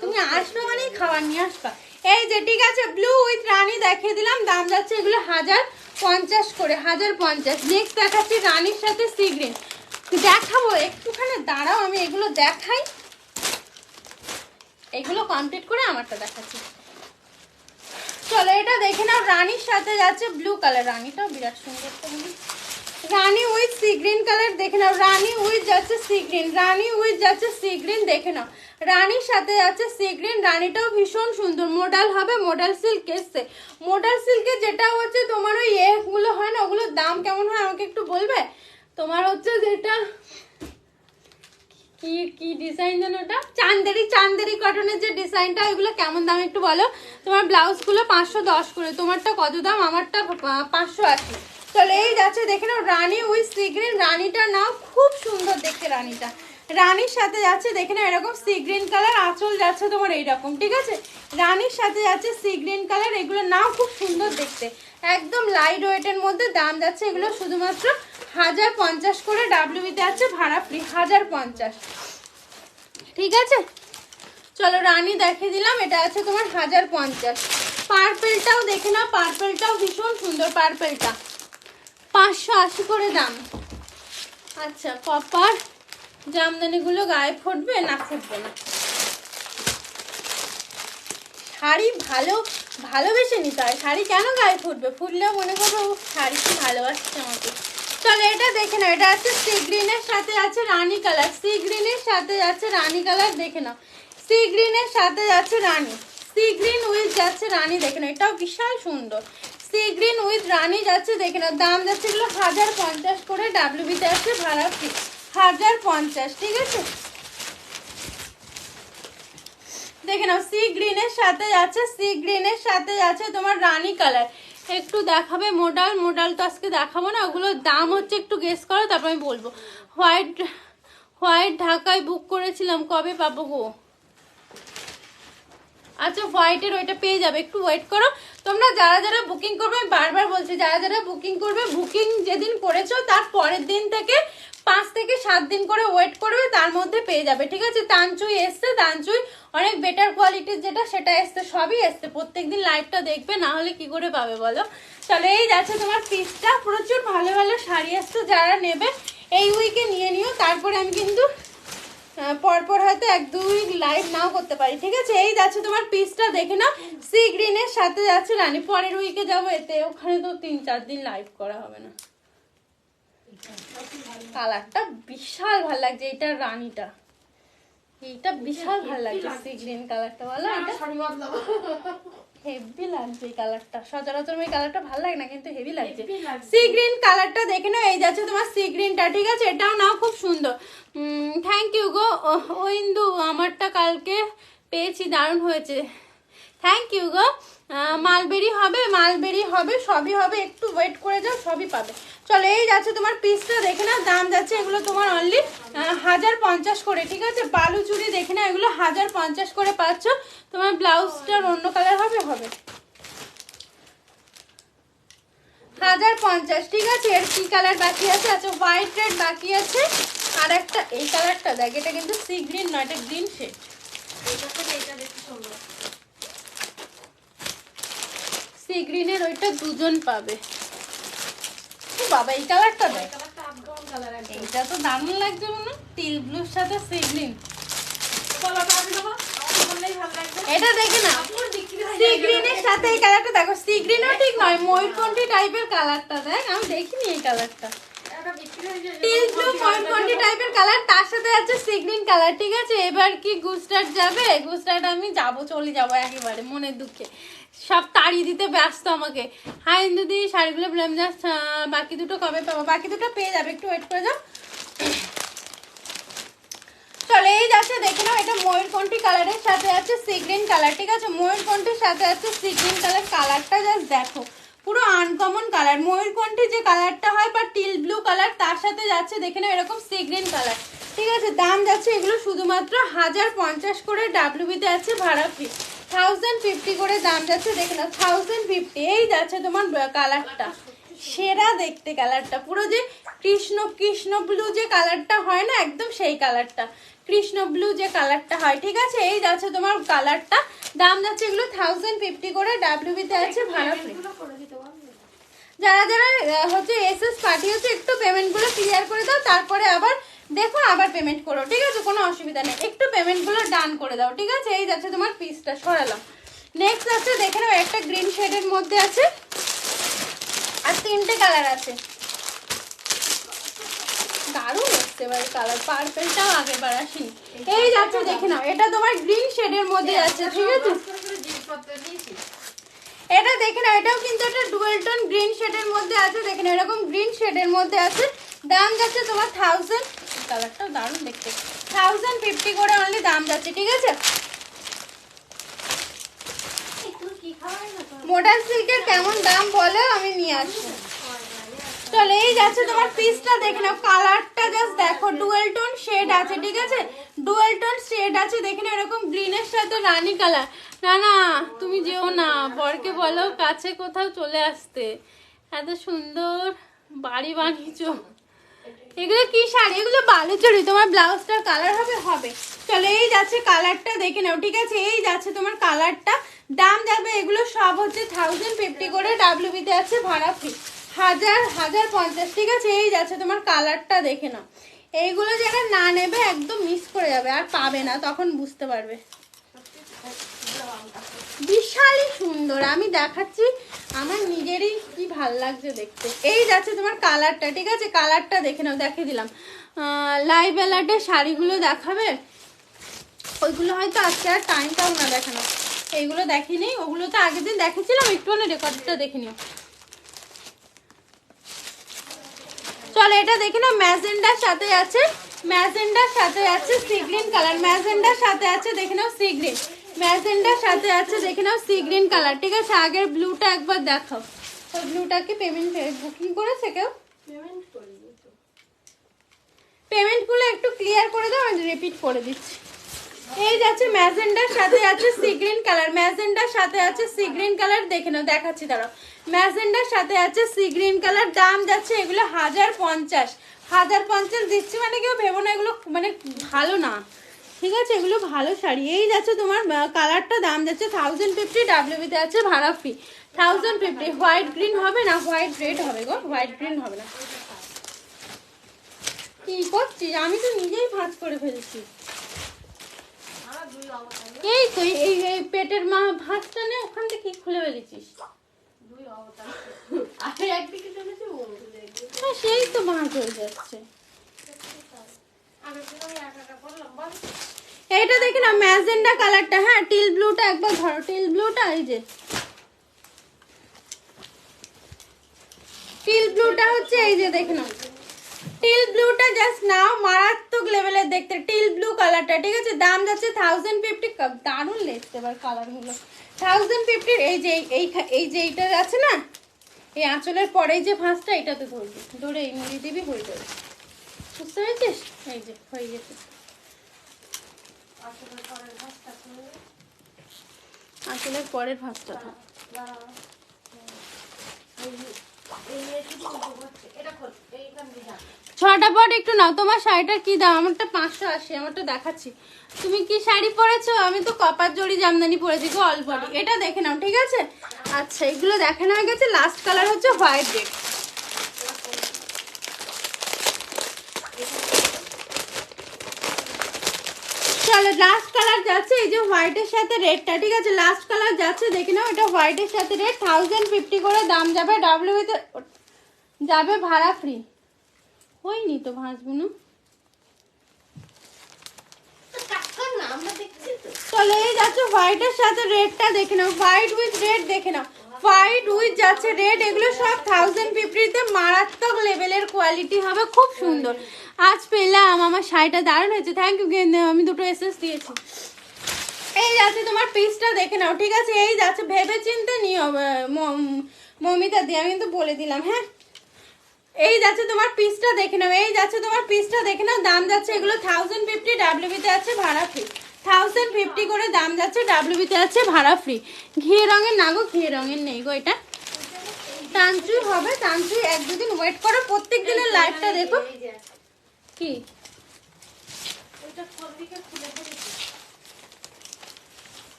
তুমি আসবে মানেই খাবার নিয়ে আসবা। এই যে ঠিক আছে ব্লু উইথ রানী দেখিয়ে দিলাম, দাম যাচ্ছে এগুলো 1050 করে, 1050। নেক্সট দেখাচ্ছি রানীর সাথে সি গ্রিন, দেখাবো একটুখানি দাঁড়াও, আমি এগুলো দেখাই, এগুলো কমপ্লিট করে আমারটা দেখাচ্ছি। চলো এটা দেখে নাও, রানীর সাথে যাচ্ছে ব্লু কালার, রানীটাও বিরাট সুন্দর, রানী উইথ সি গ্রিন কালার, দেখে নাও, রানী উইথ যাচ্ছে সি গ্রিন, রানী উইথ যাচ্ছে সি গ্রিন, দেখে নাও, রানীর সাথে যাচ্ছে সি গ্রিন, রানীটাও ভীষণ সুন্দর, মডাল হবে, মডাল সিল্ক এসছে, মডাল সিল্কে যেটা হচ্ছে তোমার ওই এগুলো হয় না, ওগুলোর দাম কেমন হয় আমাকে একটু বলবে। তোমার হচ্ছে যেটা কি কি ডিজাইন জানো, ওটা চান্দেরি কটনের যে ডিজাইনটা, ওইগুলো কেমন দাম একটু বলো। তোমার ব্লাউজগুলো 510 করে, তোমারটা কত দাম, আমারটা 580। চলো এই যাচ্ছে দেখে নাও রানী উইথ সি গ্রিন, রানীটা নাও খুব সুন্দর দেখতে, রানীটা রানীর সাথে যাচ্ছে দেখে নাও এরকম সি গ্রিন কালার, আঁচল যাচ্ছে তোমার এইরকম, ঠিক আছে, রানীর সাথে যাচ্ছে সি গ্রিন কালার, এগুলো নাও খুব সুন্দর দেখতে, একদম লাইট ওয়েটের মধ্যে, দাম যাচ্ছে এগুলো শুধুমাত্র 1050 করে, ডাব্লিউবিতে আছে ভাড়া ফ্রি, 1050, ঠিক আছে। চলো রানী দেখিয়ে দিলাম, এটা আছে তোমার 1050। পার্পেলটাও দেখে নাও, পার্পেলটাও ভীষণ সুন্দর, পার্পেলটা 580 করে দাম। আচ্ছা কপার জামদানিগুলো গায়ে ফুটবে না, ফুটবে না, শাড়ি ভালোবেসে নিতে হয়, শাড়ি কেন গায়ে ফুটবে, ফুটলেও মনে করবো শাড়ি কি ভালোবাসছে আমাকে। চলো এটা দেখে নাও, এটা আছে সি গ্রিনের সাথে আছে রানী কালার, সি গ্রিনের সাথে যাচ্ছে রানী কালার, দেখে নাও, সি গ্রিনের সাথে যাচ্ছে রানী, সি গ্রিন উইথ যাচ্ছে রানী, দেখে নাও, এটাও বিশাল সুন্দর, সি গ্রিন উইথ রানী যাচ্ছে, দেখে নাও, দাম যাচ্ছে এগুলো 1050 করে, ডাব্লিউবিতে আছে ভাড়া ফ্রি, 1050, ঠিক আছে। দেখে নাও সি গ্রিনের সাথে যাচ্ছে, সি গ্রিনের সাথে যাচ্ছে তোমার রানী কালার, একটু দেখাবে মডাল তো আজকে দেখাবো না, ওগুলোর দাম হচ্ছে একটু গেস করো তারপর আমি বলবো। হোয়াইট ঢাকায় বুক করেছিলাম, কবে পাবো গো। আচ্ছা হোয়াইটের ওইটা পেয়ে যাবে, একটু ওয়েট করো তোমরা, যারা বুকিং করবে, আমি বারবার বলছি, যারা বুকিং করবে, বুকিং যেদিন করেছো তার পরের দিন থেকে 5 থেকে 7 দিন করে ওয়েট করবে, তার মধ্যে পেয়ে যাবে, ঠিক আছে। তানচুই এসছে, তানচুই অনেক বেটার কোয়ালিটির যেটা সেটা এসছে, সবই এসছে, প্রত্যেকদিন লাইভটা দেখবে, না হলে কি করে পাবে বলো। চলো এই যাচ্ছে তোমার পিসটা, প্রচুর ভালো ভালো শাড়ি আসছে, যারা নেবে এই উইকে নিয়ে নিও, তারপরে আমি কিন্তু পরপর হয়তো 1-2 উইক লাইভ নাও করতে পারি, ঠিক আছে। এই যাচ্ছে তোমার পিসটা দেখে নাও, সি গ্রিনের সাথে যাচ্ছে রানী, পরের উইকে যাবো, এতে ওখানে তো 3-4 দিন লাইভ করা হবে না। কালারটা বিশাল ভালো লাগছে, এটা রানীটা এইটা বিশাল ভালো লাগছে সি গ্রিন কালারটা, বলো এটা শাড়ি বদলাবো। হেভি লাগছে এই কালারটা। সচরাচর এই কালারটা ভালো লাগে না, কিন্তু হেভি লাগছে। Heavy লাগছে। সি গ্রিন কালারটা দেখে নাও, এই যাচ্ছে তোমার সি গ্রিনটা, ঠিক আছে? এটাও নাও, খুব সুন্দর। থ্যাংক ইউ গো ও ইন্দু, আমারটা কালকে পেয়েছি, দারুণ হয়েছে। থ্যাংক ইউ গো। মালবেরি হবে, মালবেরি হবে, সবই হবে, একটু ওয়েট করে যাও, সবই পাবে। চলো, এই যাচ্ছে তোমার পিসটা দেখে নাও, দাম যাচ্ছে এগুলো তোমার অনলি 1050 করে, ঠিক আছে? বালু চুড়ি দেখে নাও, এগুলো 1050 করে পাচ্ছ। তোমার ব্লাউজটার অন্য কালার হবে, হবে 1050, ঠিক আছে? এর কি কালার বাকি আছে? আচ্ছা, হোয়াইট রেড বাকি আছে। আর একটা এই কালারটা দেখ, এটা কিন্তু সি গ্রিন নয়, এটা গ্রিন শেড। এইটা থেকে এটা বেশি সুন্দর। সি গ্রিনের ওইটা দুজন পাবে। ও বাবা, এই কালারটা দেখ, এই কালারটা আপডাউন কালার একদম। এইটা তো দারুণ লাগছে মনে, টিল ব্লুর সাথে সি গ্রিন। কালারটা আমি দেবো, আমার বললেই ভালো লাগবে। এটা দেখে না, আপনার বিক্রি হয়ে সি যাবে। গ্রিনের সাথে এই কালারটা দেখো, সি গ্রিনও ঠিক নয়, ময়ূরকণ্ঠী টাইপের কালারটা দেখ, আমি দেখিনি এই কালারটা। এটা বিক্রি হয়ে যাবে। টিল ব্লু ময়ূরকণ্ঠী টাইপের কালার, তার সাথে আছে সি গ্রিন কালার, ঠিক আছে? এবার কি গুজরাট যাবে? গুজরাট আমি চলে যাবো একেবারে মনের দুঃখে, সব তাড়িয়ে দিতে ব্যস্ত আমাকে। হ্যাঁ ইন্দুদি, শাড়িগুলো বললাম জাস্ট, বাকি দুটো কবে পাবো? বাকি দুটো পেয়ে যাবে, একটু ওয়েট করে যাও। চলে এই যাচ্ছে, দেখে নাও, এটা ময়ূরকণ্ঠী কালারের সাথে আছে সি গ্রিন কালার, ঠিক আছে? ময়ূরকণ্ঠীর সাথে আছে সি গ্রিন কালার, কালারটা জাস্ট দেখো, পুরো আনকমন কালার। ময়ূরকণ্ঠী যে কালারটা হয় বা টিল ব্লু কালার, তার সাথে যাচ্ছে দেখে নাও এরকম সি গ্রিন কালার, ঠিক আছে? দাম যাচ্ছে এগুলো শুধুমাত্র 1050 করে, ডাব্লিউবিতে আছে ভাড়া ফ্রি। 1050 করে দাম যাচ্ছে, দেখে নাও 1050। এই যাচ্ছে তোমার কালারটা, সেরা দেখতে কালারটা, পুরো যে কৃষ্ণ ব্লু যে কালারটা হয় না, একদম সেই কালারটা, কৃষ্ণ ব্লু যে কালারটা হয়, ঠিক আছে? এই যাচ্ছে তোমার কালারটা, দাম যাচ্ছে এগুলো 1050 করে, ডাব্লিউবিতে আছে ভাড়া ফ্রি। এগুলো করে দিতে পারবে। যারা যারা হচ্ছে এসএস পাঠিয়েছে, একটু পেমেন্টগুলো ক্লিয়ার করে দাও, তারপরে আবার দেখো, আবার পেমেন্ট করো, ঠিক আছে? কোনো অসুবিধা নেই, একটু পেমেন্টগুলো ডান করে দাও, ঠিক আছে? এই যাচ্ছে তোমার পিসটা, সরালাম। নেক্সট আছে, দেখে নাও, একটা গ্রিন শেডের মধ্যে আছে, আর 3টে কালার আছে, দারুণ এসছে এবার কালার, পার্পলটাও আগেরবার আসেনি। এই যাচ্ছে, দেখে নাও, এটা তোমার গ্রিন শেডের মধ্যে আছে, ঠিক আছে? জিনিসপত্র দিয়েছি। এটা দেখে নাও, এটাও কিন্তু একটা ডুয়েল টোন গ্রিন শেডের মধ্যে আছে, দেখে নাও, এরকম গ্রিন শেডের মধ্যে আছে। দাম যাচ্ছে তোমার 1000, কালারটাও দারুণ দেখতে, 1050 করে অনলি দাম যাচ্ছে, ঠিক আছে? একটু কি খাওয়াই না তো? মডার্ন সিল্কের কেমন দাম বলো, আমি নিয়ে আসবো। চলো, এই যাচ্ছে তোমার পিসটা, দেখে নাও, কালারটা জাস্ট দেখো, ডুয়েল টোন শেড আছে, ঠিক আছে? ডুয়েল টোন শেড আছে, দেখে নাও, এরকম গ্রিনের সাথে রানী কালার। না না, তুমি যেও না, বরকে বলো কাছে কোথাও চলে আসতে, এত সুন্দর বাড়ি বানিয়েছো। এগুলো কি শাড়ি? এগুলো বালুচুরি। তোমার ব্লাউজটার কালার হবে, হবে। চলো, এই যাচ্ছে কালারটা, দেখে নাও, ঠিক আছে? এই যাচ্ছে তোমার কালারটা, দাম যাবে এগুলো সব হচ্ছে 1050 করে, ডাব্লিউবিতে আছে ভাড়া ফ্রি, 1050, ঠিক আছে? এই যাচ্ছে তোমার কালারটা, দেখে নাও। এইগুলো যারা না নেবে একদম মিস করে যাবে, আর পাবে না, তখন বুঝতে পারবে। বিশালই সুন্দর, আমি দেখাচ্ছি, আমার নিজেরই কি ভাল লাগছে দেখতে। এই যাচ্ছে তোমার কালারটা, ঠিক আছে? কালারটা দেখে নাও, দেখিয়ে দিলাম। লাইভ অ্যালার্টের শাড়িগুলো দেখাবে, ওইগুলো হয়তো আজকে আর টাইম পাবো না দেখানো, এইগুলো দেখিনি, ওগুলো তো আগের দিন দেখেছিলাম, একটু রেকর্ডটা দেখে নিও। চলো, এটা দেখে নাও, ম্যাজেন্ডার সাথে আছে, ম্যাজেন্ডার সাথে আছে সি গ্রিন কালার, ম্যাজেন্ডার সাথে আছে, দেখে নাও সি গ্রিন, ম্যাজেন্ডার সাথে আছে, দেখে নাও সি গ্রিন কালার, ঠিক আছে? আগের ব্লুটা একবার দেখাও, ওই ব্লুটা কি পেমেন্ট বুকিং করেছে কেউ? পেমেন্ট করে দিতো। পেমেন্টগুলো একটু ক্লিয়ার করে দাও, আমি রিপিট করে দিচ্ছি। এই যাচ্ছে ম্যাজেন্ডার সাথে আছে সি গ্রিন কালার, ম্যাজেন্ডার সাথে আছে সি গ্রিন কালার, দেখে নাও, দেখাচ্ছি দাঁড়াও। ম্যাজেন্ডার সাথে আছে সি গ্রিন কালার, দাম যাচ্ছে এগুলো 1050, 1050 দিচ্ছি, মানে কেউ ভেবো না এগুলো মানে ভালো না, ঠিক আছে? এগুলো ভালো শাড়ি। এই যাচ্ছে তোমার কালারটা, দাম যাচ্ছে 1050, ডাব্লিউবিতে আছে ভাড়া ফ্রি, 1050। হোয়াইট গ্রিন হবে না, হোয়াইট রেড হবে গো, হোয়াইট গ্রিন হবে না। কি করছিস? আমি তো নিজেই ভাঁজ করে ফেলছি। এই তো এই পেটের মা ভাঁজটা নে, ওখান থেকে খুলে ফেলেছিস। আমি একদিকে চলেছি, ও একদিকে। হ্যাঁ, সেই তো ভাঁজ হয়ে যাচ্ছে। আমি একা একা করলাম বল। এইটা দেখে না ম্যাজেন্ডা কালারটা, হ্যাঁ টিল ব্লুটা একবার ধরো, টিল ব্লুটা এই যে টিল ব্লুটা হচ্ছে এই যে দেখে নাও, টিল ব্লুটা জাস্ট নাও, মারাত্মক লেভেলের দেখতে টিল ব্লু কালারটা, ঠিক আছে। দাম যাচ্ছে 1050, দারুণ দেখতে এবার কালারগুলো 1050। এই যে এই যে এইটা আছে না, এই আঁচলের পরে যে ভাঁজটা, এটাতে ধরবি, ধরে এই মুড়ি দিবি, হয়ে যাবে, বুঝতে পেরেছিস? এই যে হয়ে গেছে, আঁচলের পরের ভাঁজটা থাক। ছটা পট একটু নাও। তোমার শাড়িটার কি দাম? আমারটা 580, আমারটা দেখাচ্ছি। তুমি কি শাড়ি পরেছো? আমি তো কপার জড়ি জামদানি পরেছি গো, অল বডি। এটা দেখে নাও, ঠিক আছে। আচ্ছা এগুলো দেখানো হয়ে গেছে। লাস্ট কালার হচ্ছে হোয়াইট রেড। চলো লাস্ট কালার যাচ্ছে এই যে হোয়াইটের সাথে রেডটা, ঠিক আছে। লাস্ট কালার যাচ্ছে, দেখে নাও, এটা হোয়াইটের সাথে রেড, 1050 করে দাম যাবে। ডাব্লিউতে যাবে ভাড়া ফ্রি। হয়নি তো ভাঁজগুলো, চলো এই যাচ্ছে হোয়াইটের সাথে রেডটা, দেখে নাও, হোয়াইট উইথ রেড, দেখে নাও, হোয়াইট উইথ যাচ্ছে রেড। এগুলো সব 1050তে, মারাত্মক লেভেলের কোয়ালিটি হবে, খুব সুন্দর। আজ পেলাম, আমার শাড়িটা দারুণ হয়েছে, থ্যাংক ইউ। আমি দুটো এসএস দিয়েছি। এই যাচ্ছে তোমার পিসটা, দেখে নাও, ঠিক আছে। এই যাচ্ছে, ভেবে চিনতে নিও মমিতা দিয়ে, আমি কিন্তু বলে দিলাম, হ্যাঁ। এই যাচ্ছে তোমার পিসটা, দেখে নাও, এই যাচ্ছে তোমার পিসটা, দেখে নাও। দাম যাচ্ছে এগুলো 1050, ডাব্লিউবিতে আছে ভাড়া ফ্রি। 1050 করে দাম যাচ্ছে, ডাব্লিউবিতে আছে ভাড়া ফ্রি। ঘিয়ে রঙের না গো, ঘিয়ে রঙের নেই গো, এটা তানচুই হবে। তানচুই এক দুদিন ওয়েট করো, প্রত্যেক দিনের লাইভটা দেখো। কি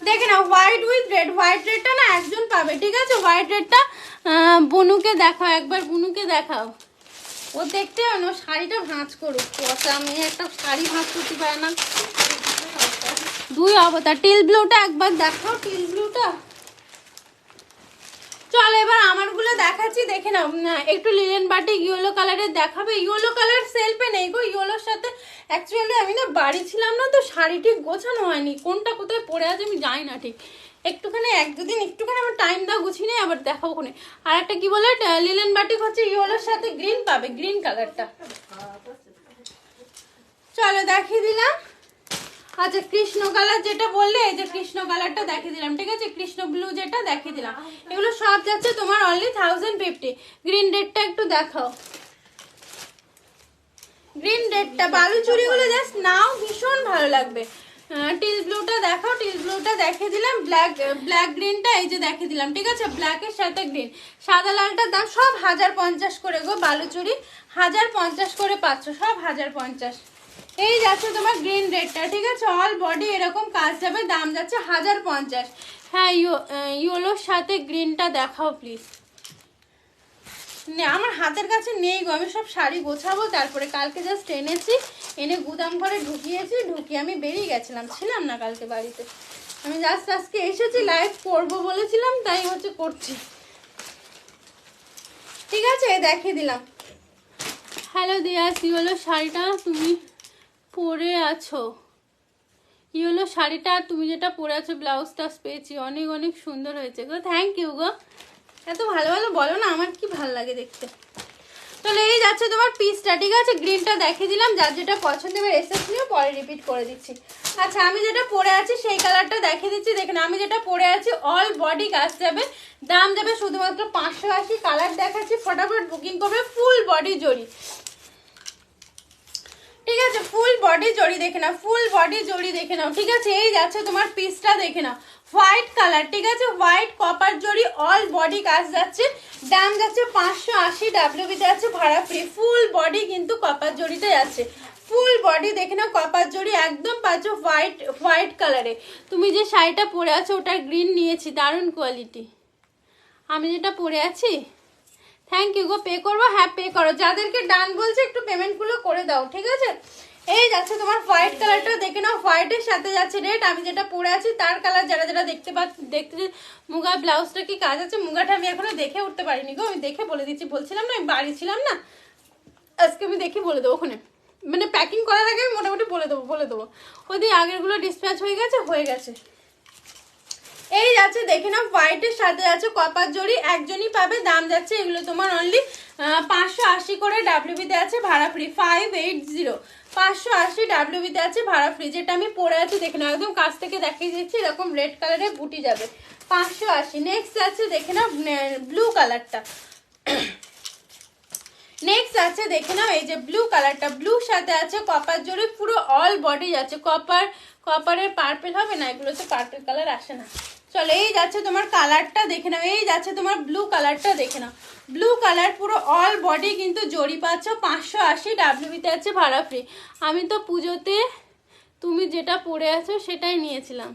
দেখে নাও, হোয়াইট উইথ রেড। হোয়াইট রেডটা না একজন পাবে, ঠিক আছে। হোয়াইট রেডটা বুনুকে দেখাও একবার, বুনুকে দেখাও, ও দেখতে হয় না শাড়িটা ভাঁজ করুক। কষা মেয়ে একটা শাড়ি ভাঁজ করতে পারে না, দুই অবতার। টিল ব্লুটা একবার দেখাও, টিল ব্লুটা। চল এবার আমারগুলো দেখাচ্ছি, দেখে নাও। একটু লিলেন বাটি ইয়েলো কালারের দেখাবে। ইয়েলো কালার সেলফে নেই গো, ইয়েলোর সাথে অ্যাকচুয়ালি আমি না বাড়ি ছিলাম না, তো শাড়ি ঠিক গোছানো হয়নি, কোনটা কোথায় পরে আছে আমি জানি না ঠিক। একটুখানি এক দুদিন একটুখানি আমার টাইম দাও, গুছিয়ে নেই, আবার দেখাবো ওখানে। আর একটা কি বলে, লিলেন বাটিক হচ্ছে ইয়েলোর সাথে গ্রিন পাবে, গ্রিন কালারটা। চলো দেখিয়ে দিলাম। আচ্ছা কৃষ্ণ কালার যেটা বললে, এই যে কৃষ্ণ কালারটা দেখিয়ে দিলাম, ঠিক আছে। কৃষ্ণ ব্লু যেটা দেখিয়ে দিলাম, এগুলো সব যাচ্ছে তোমার অনলি 1050। গ্রিন রেডটা একটু দেখাও, গ্রিন রেডটা। বালু চুড়িগুলো জাস্ট নাও, ভীষণ ভালো লাগবে। টিল ব্লুটা দেখাও, টিল ব্লুটা দেখিয়ে দিলাম। ব্ল্যাক গ্রিনটা এই যে দেখিয়ে দিলাম, ঠিক আছে। ব্ল্যাকের সাথে গ্রিন, সাদা লালটার দাম সব 1050 করে গো। বালু চুড়ি 1050 করে পাচ্ছ, সব 1050। এই যাচ্ছে তোমার গ্রিন রেডটা, ঠিক আছে। অল বডি এরকম কাজ যাবে, দাম যাচ্ছে 1050। হ্যাঁ ইয়েলোর সাথে গ্রিনটা দেখাও প্লিজ। আমার হাতের কাছে নেই গো, আমি সব শাড়ি গোছাবো, তারপরে কালকে জাস্ট এনেছি, এনে গুদাম ঘরে ঢুকিয়েছি, ঢুকিয়ে আমি বেরিয়ে গেছিলাম, ছিলাম না কালকে বাড়িতে। আমি জাস্ট আজকে এসেছি, লাইভ করবো বলেছিলাম, তাই হচ্ছে করছি, ঠিক আছে। দেখিয়ে দিলাম। হ্যালো দিয়াস, ইয়েলো শাড়িটা তুমি পরে আছো, ইয়েলো শাড়িটা তুমি যেটা পরে আছো, ব্লাউজটা পেয়েছি, অনেক অনেক সুন্দর হয়েছে গো, থ্যাংক ইউ গো। এত ভালো ভালো বলো না, আমার কি ভালো লাগে দেখতে। তাহলে এই যাচ্ছে তোমার পিসটা, ঠিক আছে। গ্রিনটা দেখিয়ে দিলাম, যার যেটা পছন্দ হবে এসএস নিয়ে, পরে রিপিট করে দিচ্ছি। আচ্ছা আমি যেটা পরে আছি সেই কালারটা দেখিয়ে দিচ্ছি, দেখেন। আমি যেটা পরে আছি অল বডি কাজ যাবে, দাম যাবে শুধুমাত্র 580। কালার দেখাচ্ছি, ফটাফট বুকিং করবে। ফুল বডি জড়ি, ঠিক আছে। ফুল বডি জড়ি দেখে নাও, ফুল বডি জড়ি দেখে নাও, ঠিক আছে। এই যাচ্ছে তোমার পিসটা, দেখে নাও, হোয়াইট কালার, ঠিক আছে। হোয়াইট কপার জড়ি, অল বডি কাজ যাচ্ছে, দাম যাচ্ছে 580। ডাব্লিউবিতে আছে ভাড়া ফ্রি। ফুল বডি কিন্তু কপার জড়িতে যাচ্ছে, ফুল বডি দেখে নাও, কপার জড়ি একদম পাচ্ছ হোয়াইট কালারে। তুমি যে শাড়িটা পরে আছো ওটার গ্রিন নিয়েছি, দারুণ কোয়ালিটি। আমি যেটা পরে আছি, থ্যাংক ইউ গো। পে করবো? হ্যাঁ পে করো, যাদেরকে ডান বলছে একটু পেমেন্টগুলো করে দাও, ঠিক আছে। এই যাচ্ছে তোমার হোয়াইট কালারটা, দেখে নাও, হোয়াইটের সাথে যাচ্ছে রেড। আমি যেটা পরে আছি তার কালার, যারা যারা দেখতে দেখতে। মুগা ব্লাউজটা কি কাজ আছে? মুগাটা আমি এখনো দেখে উঠতে পারিনি গো, আমি দেখে বলে দিচ্ছি, বলছিলাম না আমি বাড়ি ছিলাম না, আজকে আমি দেখে বলে দেবো ওখানে। মানে প্যাকিং করার আগে আমি মোটামুটি বলে দেবো ওদের আগেরগুলো ডিসপ্যাচ হয়ে গেছে। এই যাচ্ছে দেখে নাও, হোয়াইটের সাথে আছে কপার জড়ি, একজনই পাবে। দাম যাচ্ছে এগুলো তোমার অনলি 580 করে, ডাব্লিউবিতে আছে ভাড়া ফ্রি। 580 580 ডাব্লিউবিতে আছে ভাড়া ফ্রি। যেটা আমি পরে আছি দেখে নাও, একদম কাছ থেকে দেখিয়ে দিচ্ছি, এরকম রেড কালারের বুটি যাবে 580। নেক্সট আছে দেখে নাও ব্লু কালারটা, নেক্সট আছে দেখে নাও এই যে ব্লু কালারটা, ব্লুর সাথে আছে কপার জড়ি, পুরো অল বডি যাচ্ছে কপারের পার্পেল হবে না, এগুলো তো পার্পেল কালার আসে না। চলো এই যাচ্ছে তোমার কালারটা দেখে নাও, এই যাচ্ছে তোমার ব্লু কালারটা দেখে নাও, ব্লু কালার পুরো অল বডি কিন্তু জড়ি পাচ্ছ 580, ডাব্লিউবিতে আছে ভাড়া ফ্রি। আমি তো পুজোতে তুমি যেটা পরে আছো সেটাই নিয়েছিলাম।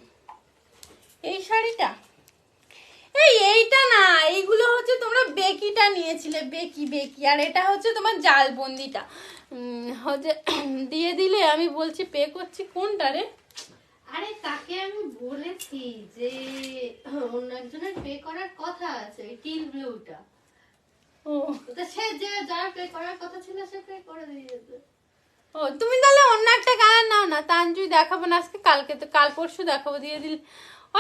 এই শাড়িটা এইটা না, এইগুলো হচ্ছে তোমরা বেকিটা নিয়েছিলে, বেকি। আর এটা হচ্ছে তোমার জালবন্দিটা হচ্ছে দিয়ে দিলে। আমি বলছি পে করছি কোনটা রে? আরে তাকে আমি বলেছি যে অন্য একজনের পে করার কথা আছে, টিল ব্লুটা। ও তো সে যে যার পে করার কথা ছিল সে পে করে দিয়েছে। ও তুমি তাহলে অন্য একটা কালার নাও না, তানজুই দেখাবো না আজকে, কাল পরশু দেখাবো, দিয়ে দিল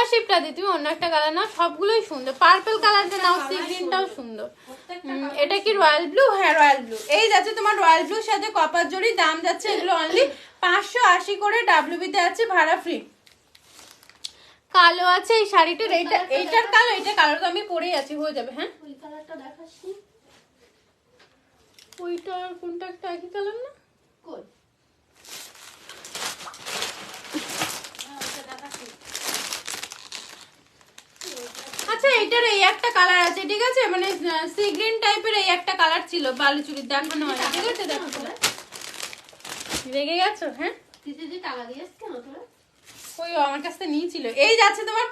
অশিপটা দিয়ে। তুমি অন্য একটা কালার নাও, সবগুলোই সুন্দর। পার্পল কালারটা নাও, সি গ্রিনটাও সুন্দর। এটা কি রয়্যাল ব্লু? হ্যাঁ রয়্যাল ব্লু। এই যাচ্ছে তোমার রয়্যাল ব্লুর সাথে কপার জড়ি, দাম যাচ্ছে এগুলো অনলি 580 করে, ডাব্লিউবিতে আছে ভাড়া ফ্রি। কালো আছে এই শাড়িটার, এইটার কালো, এইটার কালো তো আমি পরেই আছি, হয়ে যাবে। হ্যাঁ ওই কালারটা দেখাসনি? ওইটা আর কোনটা একটা একই কালার না? কই? আচ্ছা এইটার এই একটা কালার আছে, ঠিক আছে, মানে সি গ্রিন টাইপের এই একটা কালার ছিল, বালুচুরির দেখানো হয়, ঠিক আছে। দেখো রেগে গেছো? হ্যাঁ তুই যে টাকা দিয়েছ কেন তোরা? ওই আমার কাছ থেকে নিয়েছিল। এই যাচ্ছে তোমার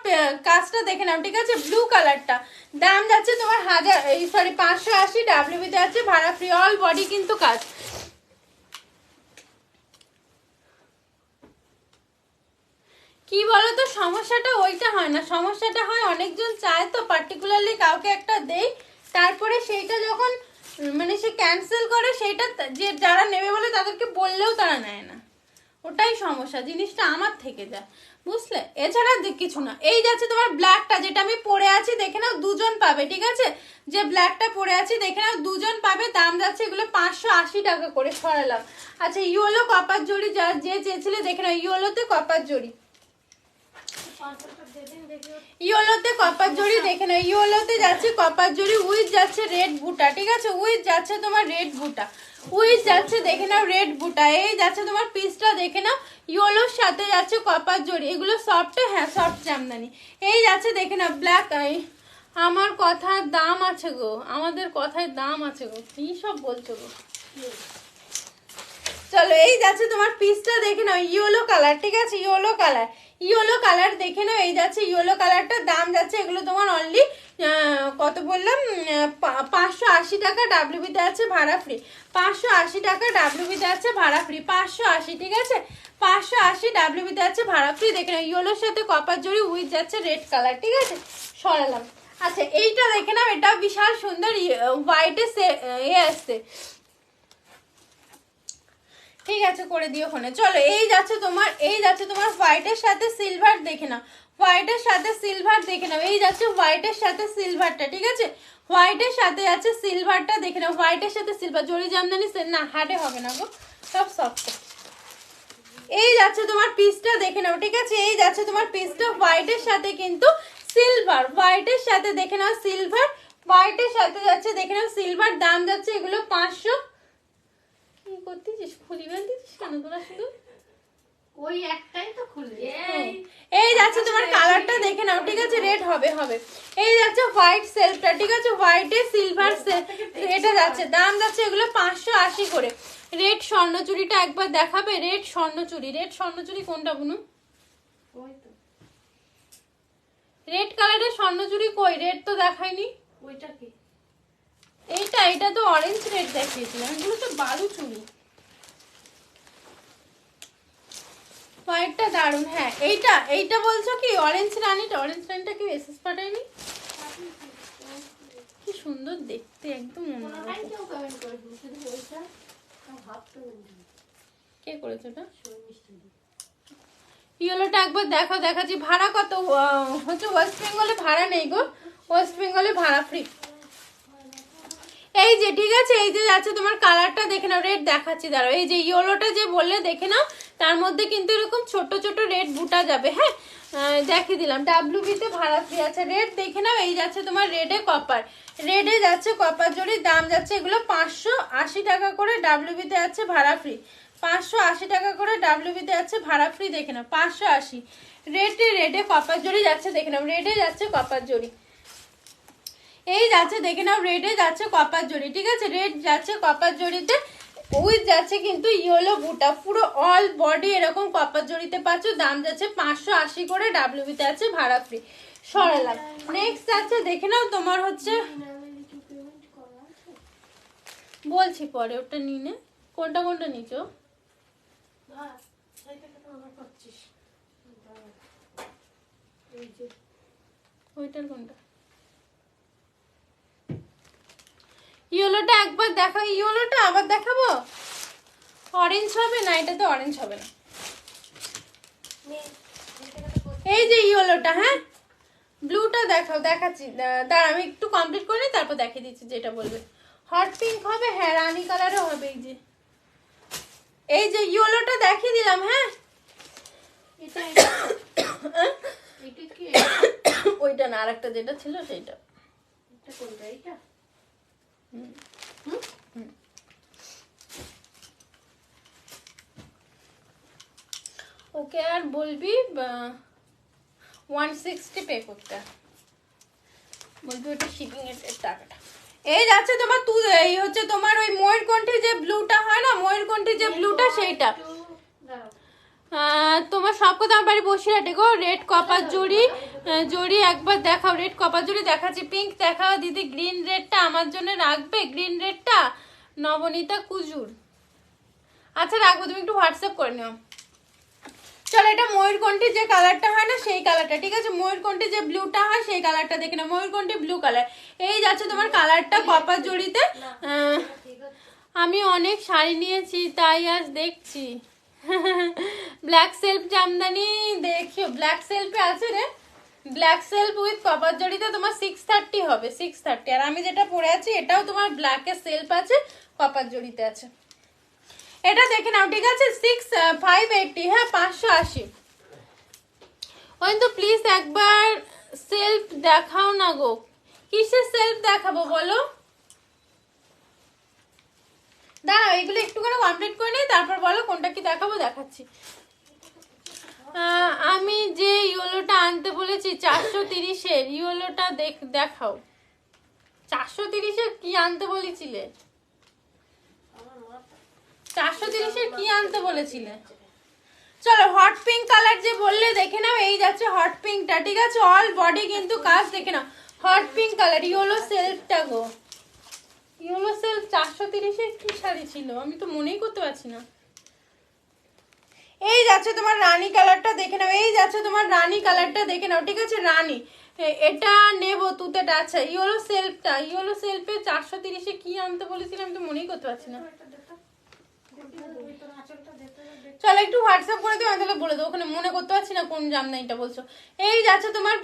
কাজটা দেখে নাও, ঠিক আছে, ব্লু কালারটা, দাম যাচ্ছে তোমার 580, ডাব্লিউবিতে আছে ভাড়া ফ্রি, অল বডি কিন্তু কাজ। কি বলতো সমস্যাটা ওইটা হয় না, সমস্যাটা হয় অনেকজন চায় তো পার্টিকুলারলি কাউকে একটা দেই, তারপরে সেইটা যখন মানে সে ক্যান্সেল করে, সেইটা যে যারা নেবে বলে তাদেরকে বললেও তারা নেয় না, ওটাই সমস্যা, জিনিসটা আমার থেকে যায়, বুঝলে, এছাড়া কিছু না। এই যাচ্ছে তোমার ব্ল্যাকটা, যেটা আমি পরে আছি দেখে নাও, দুজন পাবে, ঠিক আছে, যে ব্ল্যাকটা পরে আছি দেখে নাও দুজন পাবে। দাম যাচ্ছে এগুলো 580 টাকা করে, সরালাম। আচ্ছা ইয়েলো কপার জড়ি, যে চেয়েছিলে দেখে নাও, ইয়েলোতে কপার জড়ি, ইয়েলোতে কপার জড়ি দেখে নাও, ইয়েলোতে যাচ্ছে কপার জড়ি, উইথ যাচ্ছে রেড বুটা, ঠিক আছে, উইথ যাচ্ছে তোমার রেড বুটা, উইথ যাচ্ছে দেখে নাও রেড বুটা। এই যাচ্ছে তোমার পিসটা দেখে নাও, ইয়েলোর সাথে যাচ্ছে কপার জড়ি, এগুলো সফট, হ্যাঁ সফট জামদানি। এই যাচ্ছে দেখে নাও ব্ল্যাক। আমার কথার দাম আছে গো, আমাদের কথায় দাম আছে গো, কি সব বলছো গো। চলো এই যাচ্ছে তোমার পিসটা দেখে নাও, ইয়েলো কালার, ঠিক আছে, ইয়েলো কালার দেখে নাও, এই যাচ্ছে ইয়েলো কালারটা, দাম যাচ্ছে এগুলো তোমার অনলি কত বললাম, 580 টাকা, ডাব্লিউবিতে আছে ভাড়া ফ্রি। 580 টাকা, ডাব্লিউবিতে আছে ভাড়া ফ্রি, 580, ঠিক আছে, 580 ডাব্লিউবিতে আছে ভাড়া ফ্রি। দেখে নাও ইয়েলোর সাথে কপার জড়ি, উইথ যাচ্ছে রেড কালার, ঠিক আছে, সরালাম। আচ্ছা এইটা দেখে নাও, এটা বিশাল সুন্দর, হোয়াইটে আসছে, ঠিক আছে, করে দিও ওখানে। চলো এই যাচ্ছে তোমার হোয়াইটের সাথে সিলভার দেখে নাও, হোয়াইটের সাথে সিলভার দেখে নাও, এই যাচ্ছে হোয়াইটের সাথে সিলভারটা, ঠিক আছে, হোয়াইটের সাথে আছে সিলভারটা দেখে নাও, হোয়াইটের সাথে সিলভার, জড়ি জামদানি না হার্ডে হবে না গো, সব সফট। এই যাচ্ছে তোমার পিসটা দেখে নাও, ঠিক আছে, এই যাচ্ছে তোমার পিসটা হোয়াইটের সাথে কিন্তু সিলভার, হোয়াইটের সাথে দেখে নাও সিলভার, হোয়াইটের সাথে যাচ্ছে দেখে নাও সিলভার, দাম যাচ্ছে এগুলো 500। কি করতেছিস, খুলি ফেলতেছিস কেন তোরা শুধু? ওই একটাই তো খুলে। এই যাচ্ছে তোমার কালারটা দেখে নাও, ঠিক আছে, রেড হবে। এই যাচ্ছে হোয়াইট সেলফটা, ঠিক আছে, হোয়াইটে সিলভার সেলফ, এটা যাচ্ছে, দাম যাচ্ছে এগুলো 580 করে। রেড স্বর্ণচুরিটা একবার দেখাবে, রেড স্বর্ণচুরি কোনটা বুনু? রেড কালারের স্বর্ণচুরি কই? রেড তো দেখায়নি। ওইটা কি? এটা তো অরেঞ্জ রেড দেখিয়েছিলাম, এগুলো তো বালু চুড়ি। হোয়াইটটা দারুন, হ্যাঁ এইটা বলছো কি অরেঞ্জ রানিটা কি এসএস পাঠায়নি? কি সুন্দর দেখতে, একদম অন্যরকম। কে করেছে এটা? ইয়েলোটা একবার দেখো, দেখাচ্ছি। ভাড়া কত? হচ্ছে ওয়েস্ট বেঙ্গলে ভাড়া নেই গো, ওয়েস্ট বেঙ্গলে ভাড়া ফ্রি। এই যে ঠিক আছে, এই যে আছে তোমার কালারটা দেখে নাও, রেড দেখাচ্ছি দাঁড়াও। এই যে ইয়েলোটা যে বললে দেখে নাও, তার মধ্যে কিন্তু এরকম ছোট ছোট রেড বুটা যাবে। হ্যাঁ দেখিয়ে দিলাম, ডাব্লিউবিতে ভাড়া ফ্রি আছে। রেড দেখে নাও, এই যাচ্ছে তোমার রেডে কপার, রেডে যাচ্ছে কপার জরির দাম যাচ্ছে এগুলো 580 টাকা করে। ডাব্লিউবিতে আছে ভাড়া ফ্রি 580 টাকা করে। ডাব্লিউবিতে আছে ভাড়া ফ্রি, দেখে নাও 580। রেডে কপার জরি যাচ্ছে, দেখে নাও রেডে যাচ্ছে কপার জরি, এই যাচ্ছে দেখে নাও রেডে যাচ্ছে কপার জরি। ঠিক আছে, রেড যাচ্ছে কপার জরিতে, উইথ যাচ্ছে কিন্তু ইয়েলো বুটা, পুরো অল বডি এরকম কপার জরিতে পাচ্ছ। দাম যাচ্ছে 580 করে। ডাব্লিউবিতে আছে ভাড়া ফ্রি। সরালাম। নেক্সট আছে দেখে নাও তোমার হচ্ছে, বলছি পরে, ওটা নিয়ে নে। কোনটা কোনটা নিচো? ওইটার কোনটা? ইয়েলোটা একবার দেখো, ইয়েলোটা আবার দেখাবো। অরেঞ্জ হবে না, এটা তো অরেঞ্জ হবে না। এই যে ইয়েলোটা, হ্যাঁ ব্লুটা দেখাও, দেখাচ্ছি দাঁড়া আমি একটু কমপ্লিট করে নিই, তারপর দেখিয়ে দিচ্ছি যেটা বলবে। হট পিঙ্ক হবে, হ্যাঁ রানি কালারও হবে। এই যে ইয়েলোটা দেখিয়ে দিলাম। হ্যাঁ ওইটা না, আরেকটা যেটা ছিল সেইটা। ওকে আর বলবি 160 পে করতে, বলবি ওটা শিপিং এর টাকাটা। এই যাচ্ছে তোমার এই হচ্ছে তোমার ওই ময়ূরকণ্ঠী যে ব্লুটা হয় না, ময়ূরকণ্ঠী যে ব্লুটা সেইটা। তোমার সব কথা আমার বাড়ি বসিরহাটে গো। রেড কপার জরি, জরি একবার দেখাও। রেড কপার জরি দেখাচ্ছি। পিঙ্ক দেখাও দিদি। গ্রিন রেডটা আমার জন্য রাখবে, গ্রিন রেডটা। নবনীতা কুজুর, আচ্ছা রাখবো, তুমি একটু হোয়াটসঅ্যাপ করে নিও। চলো এটা ময়ূরকণ্ঠী যে কালারটা হয় না সেই কালারটা। ঠিক আছে, ময়ূরকণ্ঠী যে ব্লুটা হয় সেই কালারটা দেখে না, ময়ূরকণ্ঠী ব্লু কালার। এই যাচ্ছে তোমার কালারটা কপার জরিতে। আমি অনেক শাড়ি নিয়েছি তাই আজ দেখছি। ব্ল্যাক সেলফ জামদানি দেখিও, ব্ল্যাক সেলফে আছে রে। ব্ল্যাক সেলফ উইথ কপার জরিতে তোমার 630 হবে, 630। আর আমি যেটা পরে আছি এটাও তোমার ব্ল্যাকের সেলফ আছে, কপার জরিতে আছে। এটা দেখে নাও। ঠিক আছে, 6580, হ্যাঁ 580। ওই তো প্লিজ একবার সেলফ দেখাও না গো। কিসের সেলফ দেখাবো বলো? দাঁড়াও এগুলো একটুখানি কমপ্লিট করে নিই, তারপর বলো কোনটা কি দেখাবো, দেখাচ্ছি। আমি যে ইয়েলোটা আনতে বলেছি 430-এর ইয়েলোটা দেখাও। 430-এর কি আনতে বলেছিলে? 430-এর কি আনতে বলেছিলে? চলো হট পিঙ্ক কালার যে বললে দেখে নাও, এই যাচ্ছে হট পিঙ্কটা। ঠিক আছে, অল বডি কিন্তু কাজ দেখে নাও। হট পিঙ্ক কালার ইয়েলো সেলফটা গো, ইয়েলো সেলফ 430-এর কি শাড়ি ছিল আমি তো মনেই করতে পারছি না। এই যাচ্ছে তোমার রানী কালারটা দেখে নাও, এই যাচ্ছে তোমার রানী কালারটা দেখে নাও। ঠিক আছে, রানী এটা নেবো তুতেটা। আচ্ছা ইয়েলো সেলফটা, ইয়েলো সেলফে 430-এ কি আনতে বলেছিলাম আমি তো মনেই করতে পারছি না। চলো একটু হোয়াটসঅ্যাপ করে দিও, আমি তাহলে বলে দেবো, ওখানে মনে করতে পারছি না কোন জামদানিটা বলছো। এই যাচ্ছে তোমার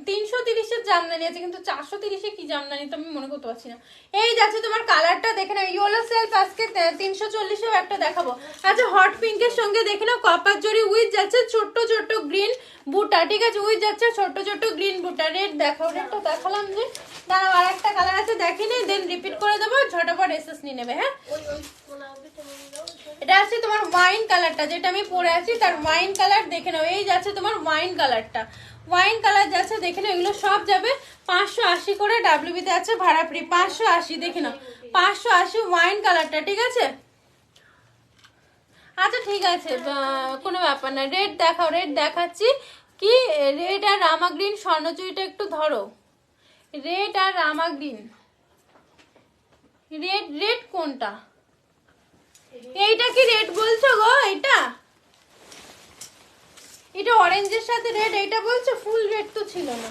330-এর জামদানি আছে, কিন্তু 430-এ কি জামদানি তো আমি মনে করতে পারছি না। এই যাচ্ছে তোমার কালারটা দেখে নাও, ইয়েলো সেলফ আজকে 340-এও একটা দেখাবো। আচ্ছা হট পিঙ্কের সঙ্গে দেখে নাও কপার জরি উইথ যাচ্ছে ছোট্ট ছোট্ট গ্রিন বুটা। ঠিক আছে, উইথ যাচ্ছে ছোট্ট ছোট্ট গ্রিন বুটা। রেড দেখাও, রেডটা দেখালাম যে, দাঁড়াও আর একটা কালার আছে দেখিনি, দেন রিপিট করে দেবো, ঝটাপট এসএস নিয়ে নেবে। হ্যাঁ এটা আছে তোমার ওয়াইন কালারটা, যেটা আমি পরে আছি তার ওয়াইন কালার দেখে নাও। এই যাচ্ছে তোমার ওয়াইন কালারটা, ওয়াইন কালার যাচ্ছে দেখে নাও। এগুলো সব যাবে 580 করে। ডাব্লিউবিতে আছে ভাড়া ফ্রি 580, দেখে নাও 580 ওয়াইন কালারটা। ঠিক আছে, আচ্ছা ঠিক আছে কোনো ব্যাপার না। রেড দেখাও, রেড দেখাচ্ছি। কি রেড আর রামা গ্রিন, স্বর্ণচুরিটা একটু ধরো। রেড আর রামা গ্রিন, রেড রেড কোনটা? এইটা কি রেড বলছো গো? এটা এটা অরেঞ্জের সাথে রেড এইটা বলছো? ফুল রেড তো ছিল না,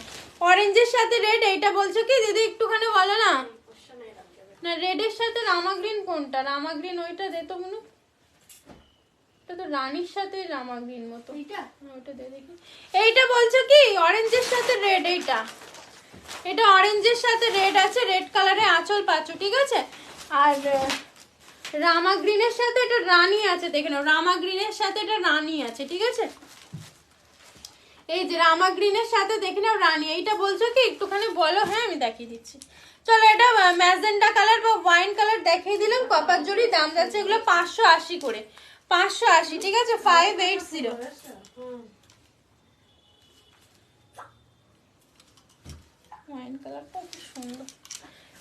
অরেঞ্জের সাথে রেড এইটা বলছো কি দিদি? একটুখানি বলো না। না রেডের সাথে রামা গ্রিন কোনটা? রামা গ্রিন ওইটা দে তো মনে। এটা তো রানীর সাথে রামা গ্রিন মতো। এইটা ওটা দিয়ে দেখি। এইটা বলছো কি অরেঞ্জের সাথে রেড? এটা অরেঞ্জের সাথে রেড আছে, রেড কালারে আঁচল পাচ্ছ, ঠিক আছে। আর রামা গ্রিনের সাথে এটা রানী আছে, দেখে নাও, রামা গ্রিনের সাথে এটা রানী আছে, ঠিক আছে। এই যে রামা গ্রিনের সাথে দেখে নাও রানী। এইটা বলছো কি একটুখানি বলো, হ্যাঁ আমি দেখিয়ে দিচ্ছি। চলো এটা ম্যাজেন্ডা কালার বা ওয়াইন কালার দেখিয়ে দিলাম, কপার জরি, দাম যাচ্ছে এগুলো 580 করে, 580, ঠিক আছে, 580। ওয়াইন কালারটা কি সুন্দর,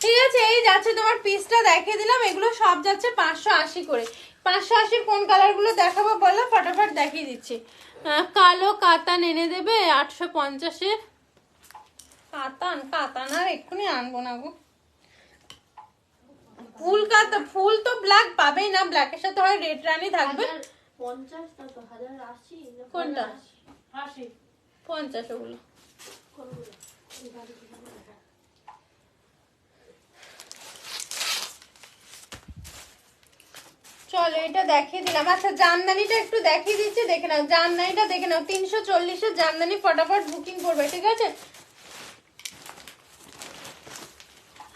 ঠিক আছে। এই যাচ্ছে তোমার পিসটা দেখিয়ে দিলাম, এগুলো সব যাচ্ছে 580 করে। 580 কোন কালারগুলো দেখাবো বলো, ফটাফট দেখিয়ে দিচ্ছি। কালো কাতান এনে দেবে 850-এর। কাতান আর এক্ষুনি আনবো না গো। ফুল তো ব্ল্যাক পাবেই না, ব্ল্যাকের সাথে হয় রেড রানী থাকবে। 50 না তো 1080। কোনটা? 80 50 ওগুলো। চলো এটা দেখিয়ে দিলাম। আচ্ছা জামদানিটা একটু দেখিয়ে দিচ্ছি, দেখে নাও, জামদানিটা দেখে নাও, 340-এর জামদানি, ফটাফট বুকিং করবে, ঠিক আছে।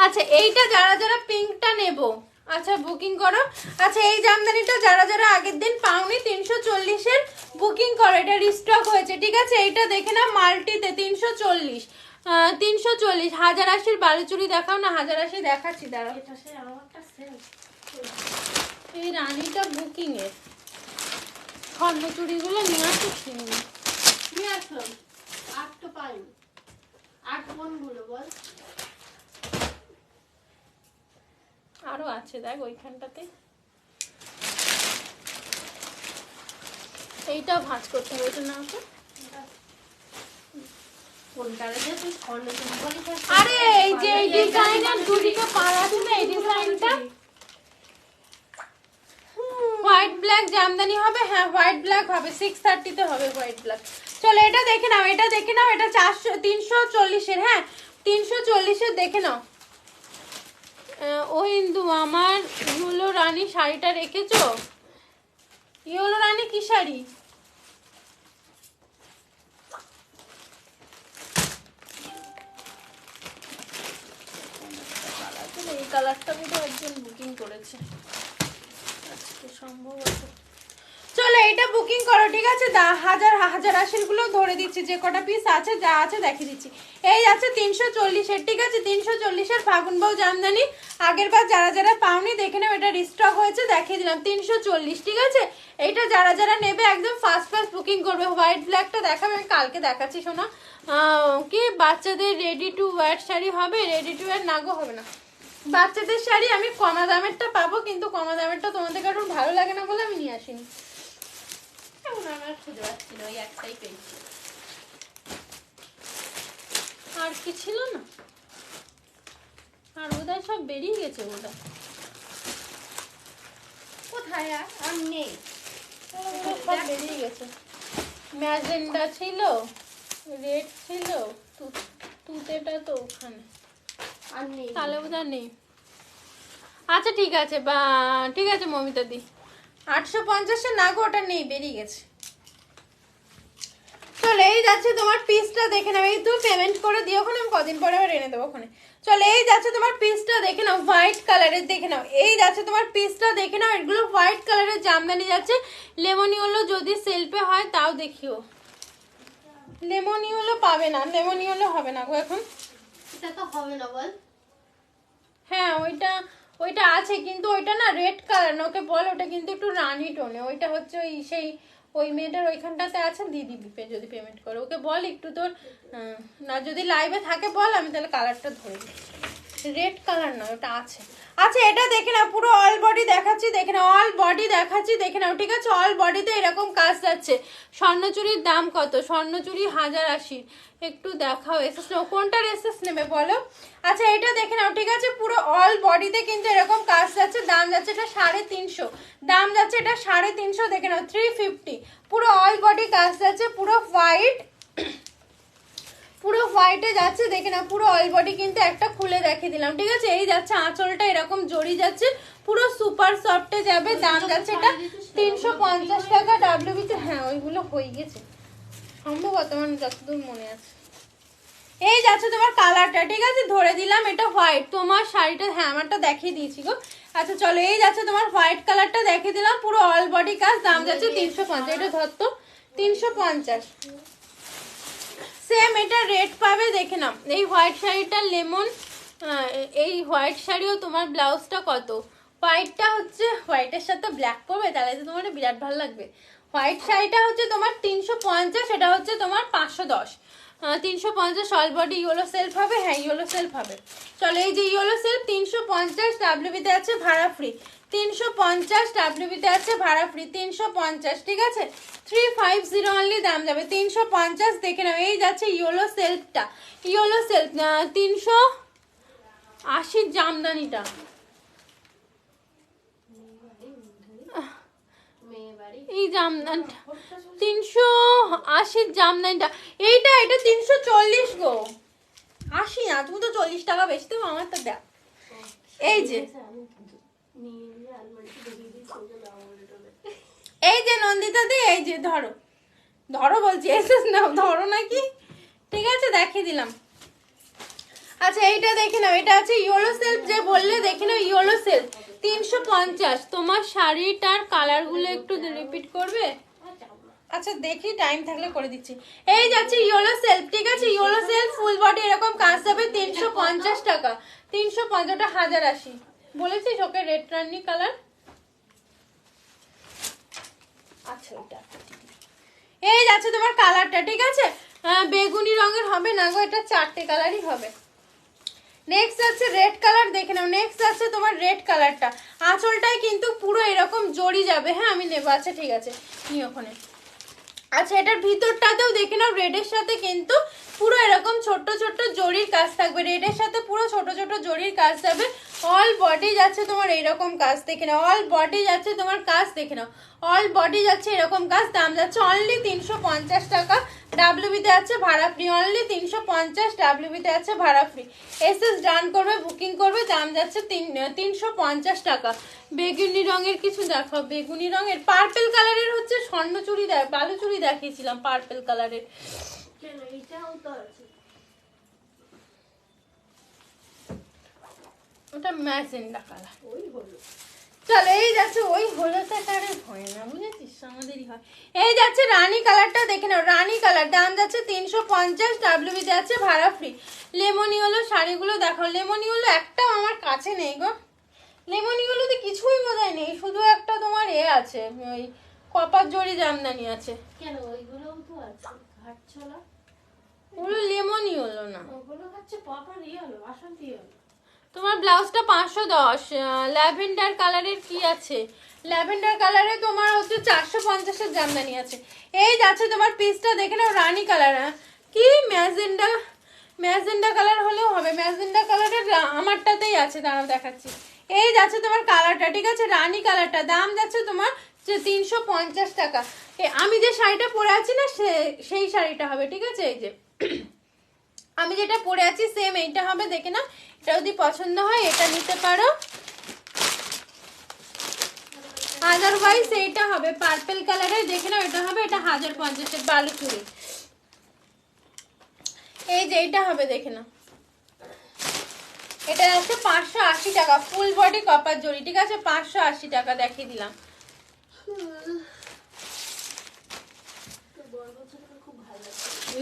আচ্ছা এইটা যারা যারা পিঙ্কটা নেবো, আচ্ছা বুকিং করো। আচ্ছা এই জামদানিটা যারা যারা আগের দিন পাওনি 340-এর বুকিং করো, এটা রিস্টক হয়েছে, ঠিক আছে। এইটা দেখে নাও মাল্টিতে 340, 340। 1080-র বালুচুরি দেখাও না, 1080 দেখাচ্ছি, দাঁড়াও। এটা সে আমারটা সেল। এই রানীটা বুকিং এর, স্বর্ণচুরিগুলো নিয়ে আসো, নিয়ে আসলাম। 8 তো পাইনি। 8 কোনগুলো বল? আরো আছে দেখ ওইখানটাতে। এইটা ভাঁজ করতে হবে, এটা না তো। কোনটারে যে তুই স্বর্ণ তুমি বলি? আরে এই যে এই ডিজাইনের দুদিকে পাড়া দিলে, এই ডিজাইনটা হোয়াইট ব্ল্যাক জামদানি হবে, হ্যাঁ হোয়াইট ব্ল্যাক হবে, 630-তে হবে হোয়াইট ব্ল্যাক। চলো এটা দেখে নাও, এটা দেখে নাও, এটা 340-এর, হ্যাঁ 340-এর দেখে নাও। ও হিন্দু, আমার ইয়েলো রানী শাড়িটা রেখেছো? ইয়েলো রানী কি শাড়ি? এই কালারটা বোধহয় একজন বুকিং করেছে আজকে সম্ভবত। চলো এটা বুকিং করো, ঠিক আছে। 1080 গুলো ধরে দিচ্ছি, যে কটা পিস আছে যা আছে দেখিয়ে দিচ্ছি। এই আছে 340-এর, ঠিক আছে, 340-এর ফাগুন বউ জামদানি। আগের বার যারা যারা পাওনি দেখে নাও, এটা রিস্টক হয়েছে, দেখিয়ে দিলাম 340, ঠিক আছে। এইটা যারা যারা নেবে একদম ফার্স্ট বুকিং করবে। হোয়াইট ব্ল্যাকটা দেখাবে, আমি কালকে দেখাচ্ছি শোনা। কি বাচ্চাদের রেডি টু ওয়্যার শাড়ি হবে? রেডি টু ওয়্যার না গো, হবে না। বাচ্চাদের শাড়ি আমি কমা দামেরটা পাবো, কিন্তু কমা দামেরটা তোমাদের কারোর ভালো লাগে না বলে আমি নিয়ে আসিনি। আমার খুঁজে পাচ্ছি না, ওই একটাই পেয়েছি। আর কি ছিল না? আর বোধহয় সব বেরিয়ে গেছে বোধহয়। কোথায় আর নেই? সব বেরিয়ে গেছে। ম্যাজেন্ডা ছিল, রেড ছিল, তুতেটা তো ওখানে, আর নেই। তাহলে বোধহয় নেই। আচ্ছা ঠিক আছে, বা ঠিক আছে মমিতা দি, 850-এর না গো, ওটা নেই, বেরিয়ে গেছে। চলো এই যাচ্ছে তোমার পিসটা দেখে নাও, এই তুমি পেমেন্ট করে দিও ওখানে, আমি কদিন পরে আবার এনে দেবো ওখানে। চলো এই যাচ্ছে তোমার পিসটা দেখে নাও, হোয়াইট কালারের দেখে নাও। এই যাচ্ছে তোমার পিসটা দেখে নাও, এগুলো হোয়াইট কালারের জামদানি যাচ্ছে। লেমনি হলো যদি সেলফে হয় তাও দেখিও। লেমনি হলো পাবে না, লেমনি হলো হবে না গো এখন। এটা তো হবে না বল? হ্যাঁ ওইটা আছে, কিন্তু ওইটা না রেড কালার না, ওকে বল ওটা কিন্তু একটু রানি টোনে। ওইটা হচ্ছে ওই সেই ওই মেয়েটার ওইখানটাতে আছে, দিয়ে দিবি যদি পেমেন্ট করে। ওকে বল একটু তোর, না যদি লাইভে থাকে বল, আমি তাহলে কালারটা ধরে দিচ্ছি। রেড কালার না, ওটা আছে। আচ্ছা এটা দেখে নাও, পুরো অল বডি দেখাচ্ছি, দেখে নাও, অল বডি দেখাচ্ছি, দেখে নাও, ঠিক আছে। অল বডিতে এরকম কাজ যাচ্ছে। স্বর্ণচুরির দাম কত? স্বর্ণচুরি 1080। একটু দেখাও এসএস, কোনটার এসএস নেবে বলো? আচ্ছা এটা দেখে নাও, ঠিক আছে, পুরো অল বডিতে কিন্তু এরকম কাজ যাচ্ছে। দাম যাচ্ছে এটা 350, দাম যাচ্ছে এটা 350, দেখে নাও 350। পুরো অল বডি কাজ যাচ্ছে, পুরো হোয়াইট পুরো হোয়াইটে যাচ্ছে, দেখে না পুরো অল বডি কিন্তু একটা খুলে দেখিয়ে দিলাম, ঠিক আছে। এই যাচ্ছে আঁচলটা এরকম জড়ি যাচ্ছে, পুরো সুপার সফটে যাবে। দাম যাচ্ছে এটা 350 টাকা ডাব্লিউবিতে। হ্যাঁ ওইগুলো হয়ে গেছে সম্ভবত, আমার যতদূর মনে আছে। এই যাচ্ছে তোমার কালারটা, ঠিক আছে, ধরে দিলাম এটা হোয়াইট। তোমার শাড়িটা, হ্যাঁ আমারটা দেখিয়ে দিয়েছি গো। আচ্ছা চলো, এই যাচ্ছে তোমার হোয়াইট কালারটা দেখিয়ে দিলাম, পুরো অল বডি কাজ। দাম যাচ্ছে 350। এটা ধরতো 350। সেম এটা রেড পাবে, দেখে নাও। এই হোয়াইট শাড়িটা লেমন, এই হোয়াইট শাড়িও তোমার ব্লাউজটা কত, হোয়াইটটা হচ্ছে হোয়াইটের সাথে ব্ল্যাক পরবে, তাহলে তো তোমার বিরাট ভালো লাগবে। হোয়াইট শাড়িটা হচ্ছে তোমার 350, এটা হচ্ছে তোমার 510। 350 অল বডি ইয়েলো সেলফ হবে। হ্যাঁ ইয়েলো সেলফ হবে। চলো এই যে ইয়েলো সেলফ 350 ডাব্লিউবিতে আছে ভাড়া ফ্রি। 350 ডাব্লিউবিতে আছে ভাড়া ফ্রি, 350, ঠিক আছে। 350 অনলি দাম যাবে, 350। দেখে নাও এই যাচ্ছে ইয়েলো সেলফটা, ইয়েলো সেলফ 380 জামদানিটা। এই জামদানিটা 380 জামদানিটা, এইটা এটা 340 গো। 80 না, তুমি তো 40 টাকা বেশি দেবো, আমার তো দেখ। এই যে এই যে নন্দিতা দি, এই যে ধরো ধরো বলছি, এসেস না ধরো নাকি, ঠিক আছে দেখিয়ে দিলাম। আচ্ছা এইটা দেখে নাও, এটা আছে ইয়েলো সেলফ যে বললে, দেখে নাও ইয়েলো সেলফ 350। তোমার শাড়িটার কালারগুলো একটু রিপিট করবে? আচ্ছা দেখি টাইম থাকলে করে দিচ্ছি। এই যাচ্ছে ইয়েলো সেলফ, ঠিক আছে, ইয়েলো সেলফ ফুল বডি এরকম কাজ হবে 350 টাকা। 350, ওটা 1080 বলেছি, ওকে রেড রানি কালার। আচ্ছা এটা এই যাচ্ছে তোমার কালারটা, ঠিক আছে, বেগুনি রঙের হবে না গো, এটা 4টে কালারই হবে। নেক্সট আছে রেড কালার, দেখে নাও। নেক্সট আছে তোমার রেড কালারটা, আঁচলটাই কিন্তু পুরো এরকম জড়ি যাবে। হ্যাঁ আমি নেবো, আচ্ছা ঠিক আছে নি ওখানে। আচ্ছা এটার ভিতরটাতেও দেখে নাও, রেডের সাথে কিন্তু পুরো এরকম ছোট্ট ছোট্ট জরির কাজ থাকবে, রেডের সাথে পুরো ছোট ছোট জরির কাজ যাবে। অল বডি যাচ্ছে তোমার এইরকম কাজ, দেখে নাও, অল বডি যাচ্ছে তোমার কাজ, দেখে নাও, অল বডি যাচ্ছে এরকম কাজ। দাম যাচ্ছে অনলি 350 টাকা ডাব্লিউবিতে আছে ভাড়া ফ্রি, অনলি 350 ডাব্লিউবিতে আছে ভাড়া ফ্রি। এসএস ডান করবে, বুকিং করবে, দাম যাচ্ছে 350 টাকা। বেগুনি রঙের কিছু দেখো, বেগুনি রঙের পার্পেল কালারের হচ্ছে স্বর্ণ চুড়ি, বালু চুড়ি দেখিয়েছিলাম পার্পেল কালারের। ওটা ম্যাজেন্ডা কালার, ওই হলো। চলো এই যাচ্ছে ওই হলুদটা কালার হয় না, বুঝেছিস, আমাদেরই হয়। এই যাচ্ছে রানী কালারটা, দেখে নাও, রানী কালার। দাম যাচ্ছে 350 ডাব্লিউবিতে আছে ভাড়া ফ্রি। লেমনি হলো শাড়িগুলো দেখো, লেমনি হলো একটাও আমার কাছে নেই গো। লেমনি হলুতে কিছুই বোধহয় নেই, শুধু একটা তোমার এ আছে, ওই কপার জড়ি জামদানি আছে। কেন ওইগুলোও তো আছে, ঘাটছলা ওগুলো লেমনি হলো না, ওগুলো হচ্ছে পপার ইয়ে হলো, বাসন্তী হলো। তোমার ব্লাউজটা 510। ল্যাভেন্ডার কালারের কি আছে, ল্যাভেন্ডার কালারে তোমার হচ্ছে 450-এর জামদানি আছে। এই যাচ্ছে তোমার পিসটা, দেখে নাও, রানী কালার কি ম্যাজেন্ডা, ম্যাজেন্ডা কালার হলেও হবে, ম্যাজেন্ডা কালারের আমারটাতেই আছে, দাঁড়াও দেখাচ্ছি। এই যাচ্ছে তোমার কালারটা, ঠিক আছে, রানী কালারটা। দাম যাচ্ছে তোমার 350 টাকা। আমি যে শাড়িটা পরে আছি না সেই শাড়িটা হবে, ঠিক আছে। এই যে আমি যেটা পরে আছি সেম এইটা হবে, দেখে না, এটা যদি পছন্দ হয় এটা নিতে পারো, আদারওয়াইজ এইটা হবে পার্পল কালারের, দেখে নাও, এটা হবে, এটা 1050-এর বালু চুড়ি। এই যে এইটা হবে, দেখে নাও, এটা আছে 580 টাকা, ফুল বডি কপার জড়ি, ঠিক আছে, 580 টাকা দেখিয়ে দিলাম।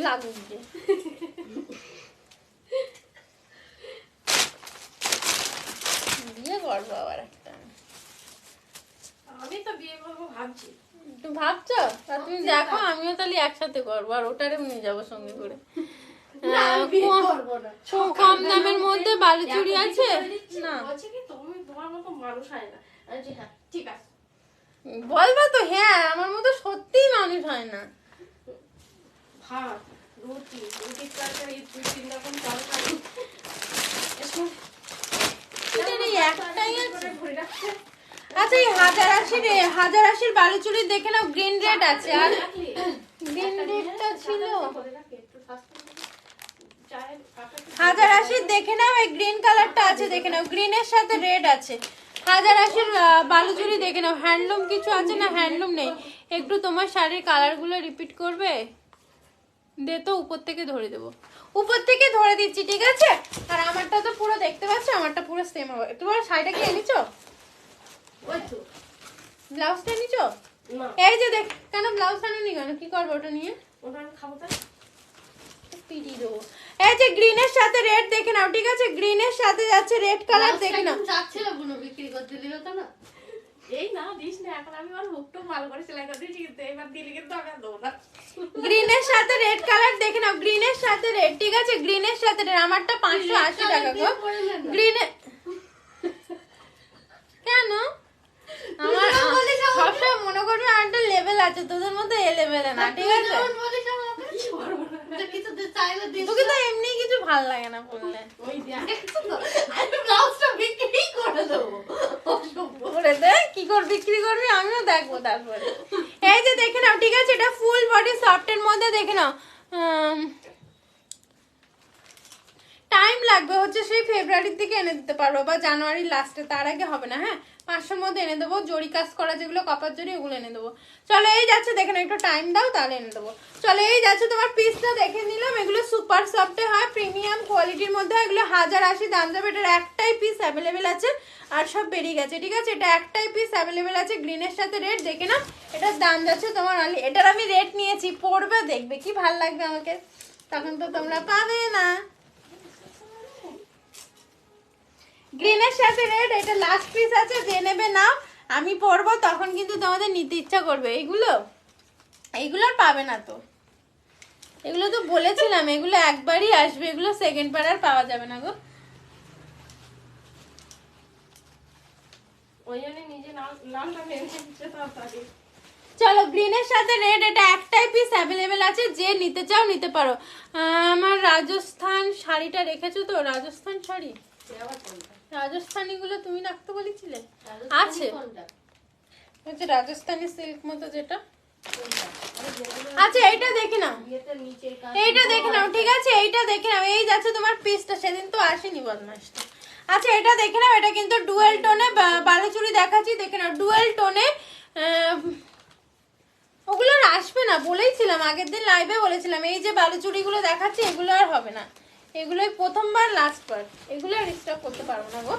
লাগুক যে বিয়ে করবো আবার একটা, আমি তো বিয়ে করবো ভাবছি। তুমি ভাবছো? তা তুমি দেখো, আমিও তাহলে একসাথে করবো, আর ওটারে নিয়ে যাবো সঙ্গে করে। কম দামের মধ্যে বালু চুড়ি আছে না, বলছে কি তুমি তোমার মতো মানুষ হয় না। হ্যাঁ ঠিক আছে বলবা তো, হ্যাঁ আমার মতো সত্যিই মানুষ হয় না। ভাত রুটি রুটির তরকারি 2-3 রকম তরকারি, একটাই আছে। আচ্ছা এই 1080 বালু চুড়ি দেখে নাও, গ্রিন রেড আছে, আর গ্রিন রেডটা ছিল চায়ের কাপটা হাজার আশির দেখে নাও, এই গ্রিন কালারটা আছে দেখে নাও, গ্রিনের সাথে রেড আছে। হাজার আশির বালুচুরি দেখে নাও, হ্যান্ডলুম কিছু আছে না? হ্যান্ডলুম নেই। একটু তোমার শাড়ির কালারগুলো রিপিট করবে, দে তো, উপর থেকে ধরে দেবো, উপর থেকে ধরে দিচ্ছি, ঠিক আছে? আর আমারটা তো পুরো দেখতে পাচ্ছ, আমারটা পুরো সেম হবে। তোমার শাড়িটা কি এনেছো? ওই তো ব্লাউজটা এনেছো? না, এই যে দেখ, কেন ব্লাউজ আনোনি কেন? কি করবো ওটা নিয়ে? ওটা আমি খাবো তাই। পিটি দেবো। এই যে গ্রিনের সাথে রেড দেখে নাও, ঠিক আছে? গ্রিনের সাথে যাচ্ছে রেড কালার, দেখে নাও। যাচ্ছিল বুনো বিক্রি করতে দিল তো না। এই না দিস না, এখন আমি আমার হুকটা ভালো করে সেলাই করে দিয়েছি, কিন্তু এবার দিলে কিন্তু আমি আর দেবো না। গ্রিনের সাথে রেড কালার দেখে নাও, গ্রিনের সাথে রেড, ঠিক আছে? গ্রিনের সাথে রেড, আমারটা 580 টাকা গো। গ্রিনে কেন? আমার সবসময় মনে করবি একটা লেভেল আছে, তোদের মধ্যে এ লেভেলে না, ঠিক আছে? কিছু চাইলে দিস তোকে তো এমনি কিছু ভাল লাগে না বললে। ওই দেখ, আমি ব্লাউজটা বিক্রি করে দেবো। অসভ্য। করে দে, কি কর বিক্রি করবি আমিও দেখবো তারপরে। এই যে দেখে নাও, ঠিক আছে? এটা ফুল বডি সফটের মধ্যে দেখে নাও। টাইম লাগবে হচ্ছে, সেই ফেব্রুয়ারির দিকে এনে দিতে পারবো বা জানুয়ারির লাস্টে, তার আগে হবে না। হ্যাঁ, 500-র মধ্যে এনে দেবো। জরি কাজ করা যেগুলো কপার জরি, ওগুলো এনে দেবো। চলো এই যাচ্ছে, দেখে নাও, একটু টাইম দাও তাহলে এনে দেবো। চলো এই যাচ্ছে, তোমার পিসটা দেখে নিলাম। এগুলো সুপার সফটে হয়, প্রিমিয়াম কোয়ালিটির মধ্যে। এগুলো 1080 দাম যাবে। এটার একটাই পিস অ্যাভেলেবেল আছে, আর সব বেরিয়ে গেছে, ঠিক আছে? এটা একটাই পিস অ্যাভেলেবেল আছে, গ্রিনের সাথে রেড দেখে নাও। এটার দাম যাচ্ছে তোমার অনলি, এটার আমি রেট নিয়েছি, পড়বে দেখবে কি ভাল লাগবে আমাকে, তখন তো তোমরা পাবে না। গ্রিনের সাথে রেড, এটা লাস্ট পিস আছে, যে নেবে নাও। আমি পরবো তখন কিন্তু তোমাদের নিতে ইচ্ছা করবে। এইগুলো আর পাবে না তো, এগুলো তো বলেছিলাম, এগুলো একবারই আসবে, এগুলো সেকেন্ড বার আর পাওয়া যাবে না গো। ওই জন্য নিজে লালটা ভেঙে দিচ্ছে তাড়াতাড়ি। চলো গ্রিনের সাথে রেড, এটা একটাই পিস অ্যাভেলেবেল আছে, যে নিতে চাও নিতে পারো। আমার রাজস্থান শাড়িটা রেখেছো তো? রাজস্থান শাড়ি, রাজস্থানি গুলো তুমি রাখতে বলেছিলে, আছে ওই যে রাজস্থানি সিল্ক মতো যেটা। আচ্ছা এইটা দেখে নাও, এইটা দেখে নাও, ঠিক আছে? এইটা দেখে নাও, এই যাচ্ছে তোমার পিসটা, সেদিন তো আসেনি বদমাসটা। আচ্ছা এটা দেখে নাও, এটা কিন্তু ডুয়েল টোনে বালুচুরি দেখাচ্ছি, দেখে নাও ডুয়েল টোনে। ওগুলো আর আসবে না, বলেইছিলাম আগের দিন লাইভে বলেছিলাম। এই যে বালুচুরিগুলো দেখাচ্ছি, এগুলো আর হবে না, এগুলোই প্রথমবার লাস্টবার, এগুলো আর স্টক করতে পারবো না গো।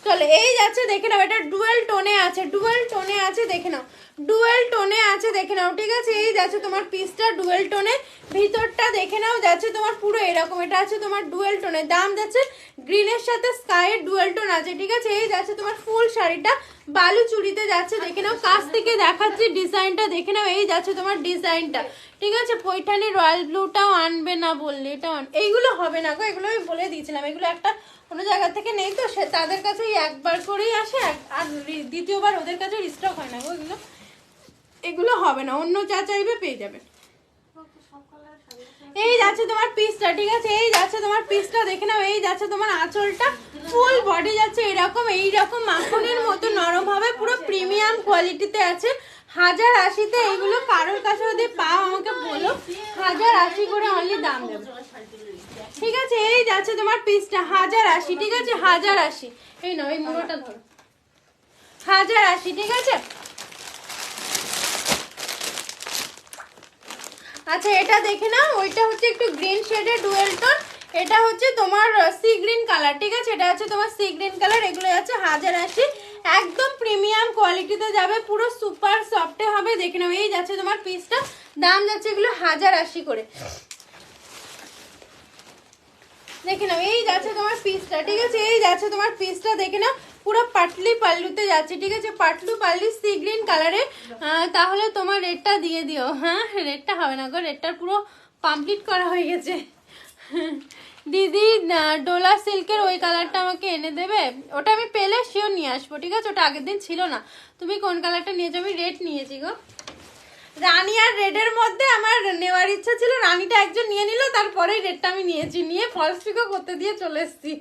চলো এই যাচ্ছে, দেখে নাও, এটা ডুয়েল টোনে আছে, ডুয়েল টোনে আছে, দেখে নাও, ডুয়েল টোনে আছে, দেখে নাও, ঠিক আছে? এই যাচ্ছে তোমার পিসটা ডুয়েল টোনে, ভিতরটা দেখে নাও, যাচ্ছে তোমার পুরো এরকম। এটা আছে তোমার ডুয়েল টোনে, দাম যাচ্ছে গ্রিনের সাথে স্কাইয়ের ডুয়েল টোন আছে, ঠিক আছে? এই যাচ্ছে তোমার ফুল শাড়িটা বালুচুরিতে যাচ্ছে, দেখে নাও, কাছ থেকে দেখাচ্ছি ডিজাইনটা, দেখে নাও, এই যাচ্ছে তোমার ডিজাইনটা, ঠিক আছে? পৈঠানি রয়্যাল ব্লুটাও আনবে না বললে, এটাও এইগুলো হবে না গো, এগুলো আমি বলে দিয়েছিলাম। এগুলো একটা কোনো জায়গা থেকে নেই তো, সে তাদের কাছে একবার করেই আসে, আর দ্বিতীয়বার ওদের কাছে স্টক হয় না গো এগুলো, এগুলো হবে না, অন্য যা চাইবে পেয়ে যাবে। এই যাচ্ছে তোমার পিসটা, ঠিক আছে? এই যাচ্ছে তোমার পিসটা, দেখে নাও, এই যাচ্ছে তোমার আঁচলটা, ফুল বডি যাচ্ছে এরকম, এইরকম মাখনের মতো নরম হবে, পুরো প্রিমিয়াম কোয়ালিটিতে আছে। 1080-তে এইগুলো কারোর কাছে যদি পাও আমাকে বলো, 1080 করে অনলি দাম দেবো, ঠিক আছে? এই যাচ্ছে তোমার পিসটা 1080, ঠিক আছে? 1080, এই নাও, এই মুড়োটা ধরো, 1080, ঠিক আছে? আচ্ছা এটা দেখে নাও, ওইটা হচ্ছে একটু গ্রিন শেডের ডুয়েল টোন, এটা হচ্ছে তোমার সি গ্রিন কালার, ঠিক আছে? এটা হচ্ছে তোমার সি গ্রিন কালার, এগুলো আছে 1080, একদম প্রিমিয়াম কোয়ালিটিতে যাবে, পুরো সুপার সফটে হবে, দেখে নাও। এই যাচ্ছে তোমার পিসটা, দাম যাচ্ছে এগুলো 1080 করে, দেখে নাও। এই যাচ্ছে তোমার পিসটা, ঠিক আছে? এই যাচ্ছে তোমার পিসটা, দেখে নাও, পুরো পাটলি পাল্লুতে যাচ্ছে, ঠিক আছে? পাটলু পাল্লি সি গ্রিন কালারে। তাহলে তোমার রেটটা দিয়ে দিও। হ্যাঁ, রেটটা হবে না গো, রেটটা পুরো কমপ্লিট করা হয়ে গেছে। দিদি ডোলা সিল্কের ওই কালারটা আমাকে এনে দেবে, ওটা আমি পেলে শিওর নিয়ে আসবো, ঠিক আছে? ওটা আগের দিন ছিল না। তুমি কোন কালারটা নিয়েছো? আমি রেড নিয়েছি গো, রানী আর রেডের মধ্যে আমার নেওয়ার ইচ্ছা ছিল, রানীটা একজন নিয়ে নিল, তারপরে রেডটা আমি নিয়েছি, নিয়ে ফলস পিকও করতে দিয়ে চলে এসেছি।